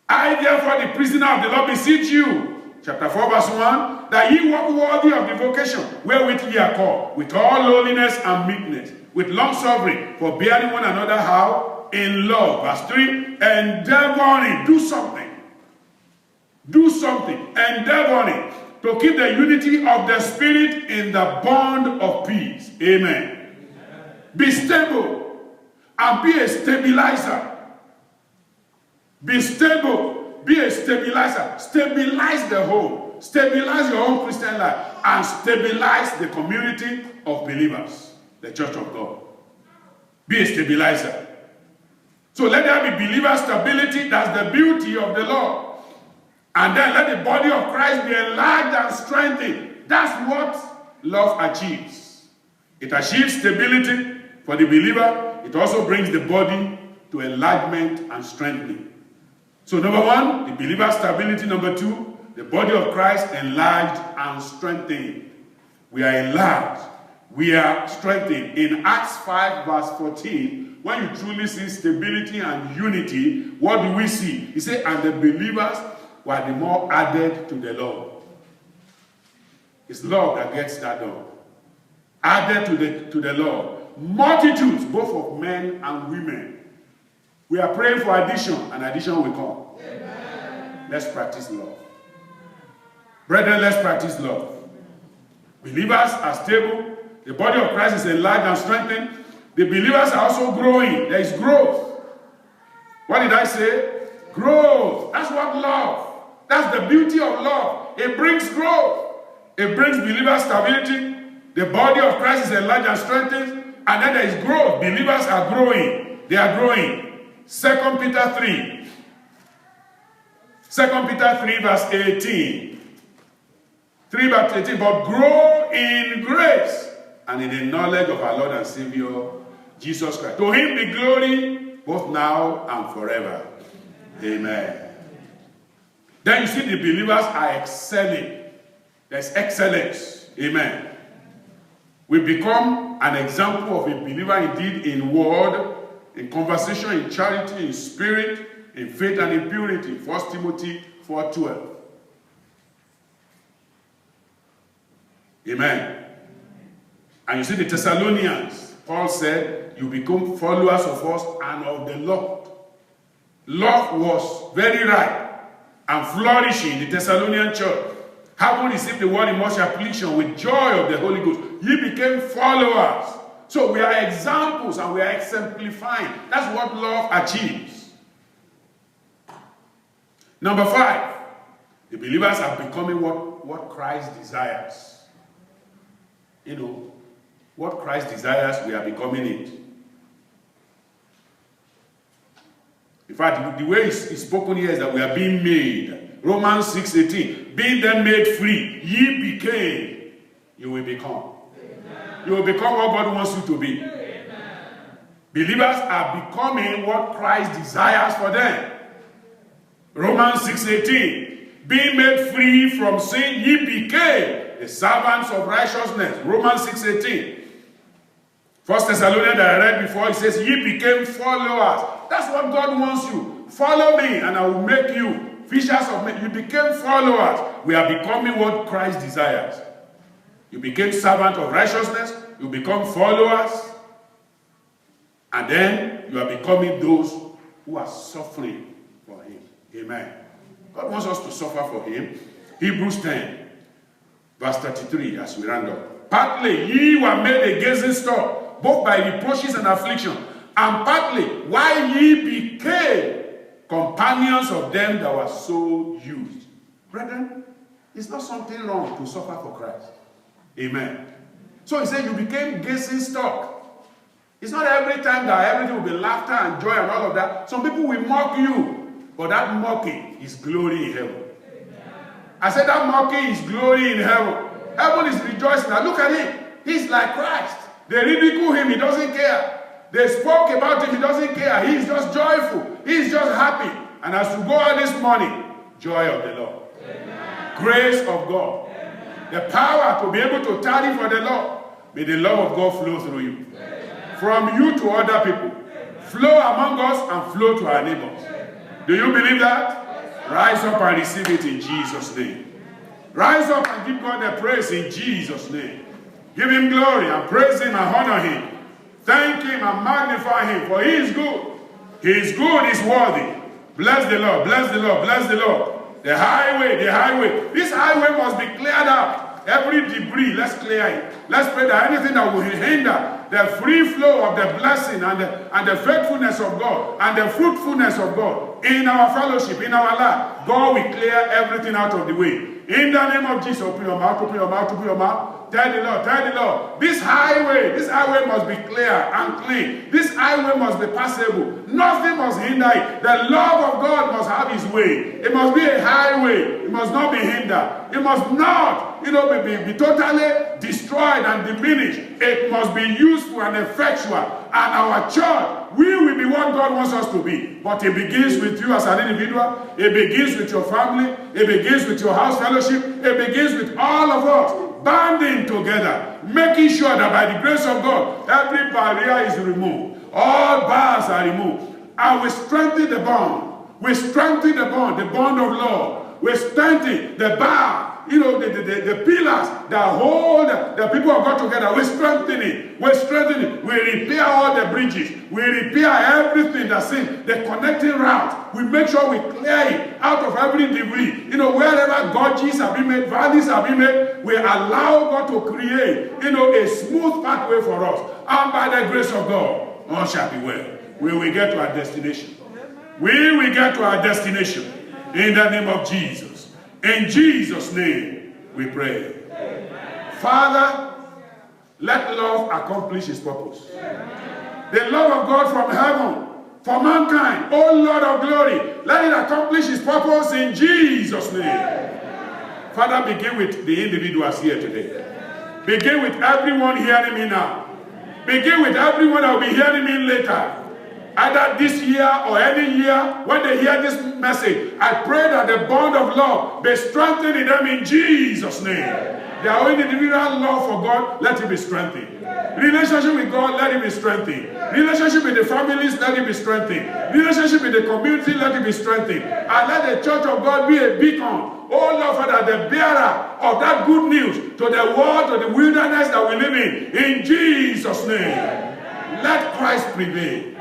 S1: I, therefore, the prisoner of the Lord, beseech you, chapter 4, verse 1, that ye walk worthy of the vocation wherewith ye are called, with all lowliness and meekness, with long-suffering, forbearing one another, how? In love. Verse 3, endeavoring, do something. Do something, endeavoring to keep the unity of the Spirit in the bond of peace. Amen. Be stable and be a stabilizer. Be stable, be a stabilizer. Stabilize the home. Stabilize your own Christian life and stabilize the community of believers, the church of God. Be a stabilizer. So let there be believer stability. That's the beauty of the Lord. And then let the body of Christ be enlarged and strengthened. That's what love achieves. It achieves stability for the believer. It also brings the body to enlargement and strengthening. So number one, the believer stability. Number two, the body of Christ enlarged and strengthened. We are enlarged. We are strengthened. In Acts 5 verse 14, when you truly see stability and unity, what do we see? He said, and the believers were the more added to the Lord. It's love that gets that done. Added to the Lord. Multitudes, both of men and women. We are praying for addition, and addition will come. Amen. Let's practice love. Brethren, let's practice love. Believers are stable. The body of Christ is enlarged and strengthened. The believers are also growing. There is growth. What did I say? Growth. That's what love. That's the beauty of love. It brings growth. It brings believer stability. The body of Christ is enlarged and strengthened. And then there is growth. Believers are growing. They are growing. 2 Peter 3. 2 Peter 3 verse 18. 3 verse 18. But grow in grace and in the knowledge of our Lord and Savior, Jesus Christ. To him be glory both now and forever. Amen. Then you see the believers are excelling. There's excellence. Amen. We become an example of a believer indeed in word, in conversation, in charity, in spirit, in faith, and in purity. 1 Timothy 4:12. Amen. And you see the Thessalonians, Paul said, you become followers of us and of the Lord. Love was very ripe and flourishing in the Thessalonian church. Having received the word in much affliction with joy of the Holy Ghost, ye became followers. So we are examples and we are exemplifying. That's what love achieves. Number 5, the believers are becoming what Christ desires. You know, what Christ desires, we are becoming it. In fact, the way it's spoken here is that we are being made. Romans 6:18. Being then made free, ye became, you will become. Amen. You will become what God wants you to be. Amen. Believers are becoming what Christ desires for them. Romans 6:18. Being made free from sin, ye became the servants of righteousness. Romans 6:18. 1 Thessalonians that I read before, it says, ye became followers. That's what God wants you. Follow me and I will make you fishers of men. You became followers. We are becoming what Christ desires. You became servant of righteousness. You become followers. And then you are becoming those who are suffering for him. Amen. God wants us to suffer for him. Hebrews 10, verse 33, as we round up. Partly ye were made a gazing stock, both by reproaches and affliction, and partly why ye became companions of them that were so used. Brethren, it's not something wrong to suffer for Christ. Amen. So he said you became gazing stock. It's not every time that everything will be laughter and joy and all of that. Some people will mock you, but that mocking is glory in heaven. I said that mocking is glory in heaven. Heaven is rejoicing. Now look at him. He's like Christ. They ridicule him. He doesn't care. They spoke about him. He doesn't care. He's just joyful. He's just happy. And as you go out this morning, joy of the Lord. Amen. Grace of God. Amen. The power to be able to tarry for the Lord. May the love of God flow through you. Amen. From you to other people. Amen. Flow among us and flow to our neighbors. Amen. Do you believe that? Yes. Rise up and receive it in Jesus' name. Rise up and give God the praise in Jesus' name. Give him glory and praise him and honor him. Thank him and magnify him, for he is good. He is good, he is worthy. Bless the Lord, bless the Lord, bless the Lord. The highway, the highway. This highway must be cleared up. Every debris, let's clear it. Let's pray that anything that will hinder the free flow of the blessing and the faithfulness of God and the fruitfulness of God in our fellowship, in our life, God will clear everything out of the way. In the name of Jesus, open your mouth, open your mouth, open your mouth. Tell the Lord, this highway must be clear and clean. This highway must be passable. Nothing must hinder it. The love of God must have his way. It must be a highway. It must not be hindered. It must not, be totally destroyed and diminished. It must be useful and effectual. And our church, we will be what God wants us to be. But it begins with you as an individual. It begins with your family. It begins with your house fellowship. It begins with all of us banding together, making sure that by the grace of God, every barrier is removed. All bars are removed. And we strengthen the bond. We strengthen the bond of love. We strengthen the bar, the pillars that hold the people of God together. We strengthen it. We strengthen it. We repair all the bridges. We repair everything that's in the connecting route. We make sure we clear it out of every debris. Wherever gorges have been made, valleys have been made, we allow God to create, a smooth pathway for us. And by the grace of God, all shall be well. We will get to our destination. We will get to our destination. In the name of Jesus. In Jesus' name, we pray. Amen. Father, let love accomplish its purpose. The love of God from heaven, for mankind, O Lord of glory, let it accomplish its purpose in Jesus' name. Father, begin with the individuals here today. Begin with everyone hearing me now. Begin with everyone that will be hearing me later. Either this year or any year, when they hear this message, I pray that the bond of love be strengthened in them in Jesus' name. Their own individual love for God, let it be strengthened. Relationship with God, let it be strengthened. Relationship with the families, let it be strengthened. Relationship with the community, let it be strengthened. And let the church of God be a beacon. Oh Lord, Father, the bearer of that good news to the world, to the wilderness that we live in Jesus' name. Let Christ prevail.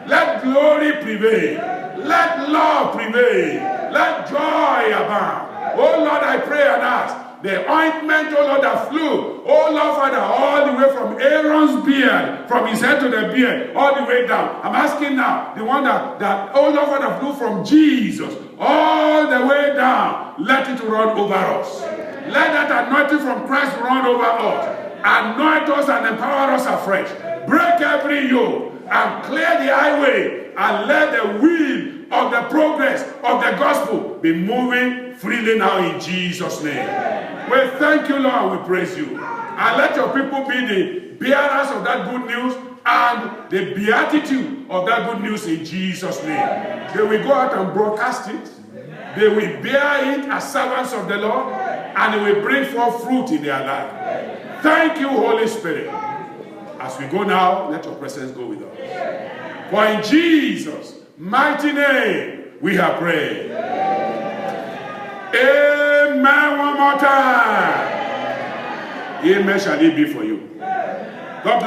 S1: Let glory prevail. Let love prevail. Let joy abound. Oh Lord, I pray and ask. The ointment, oh Lord, that flew, oh Lord, Father, all the way from Aaron's beard, from his head to the beard, all the way down. I'm asking now, the one that oh Lord, Father, flew from Jesus, all the way down, let it run over us. Let that anointing from Christ run over us. Anoint us and empower us afresh. Break every yoke and clear the highway and let the wheel of the progress of the gospel be moving freely now in Jesus' name. We thank you, Lord, we praise you. And let your people be the bearers of that good news and the beatitude of that good news in Jesus' name. They will go out and broadcast it. They will bear it as servants of the Lord, and they will bring forth fruit in their life. Thank you, Holy Spirit. As we go now, let your presence go with us. For in Jesus' mighty name, we have prayed. Amen. One more time. Amen shall it be for you. God bless.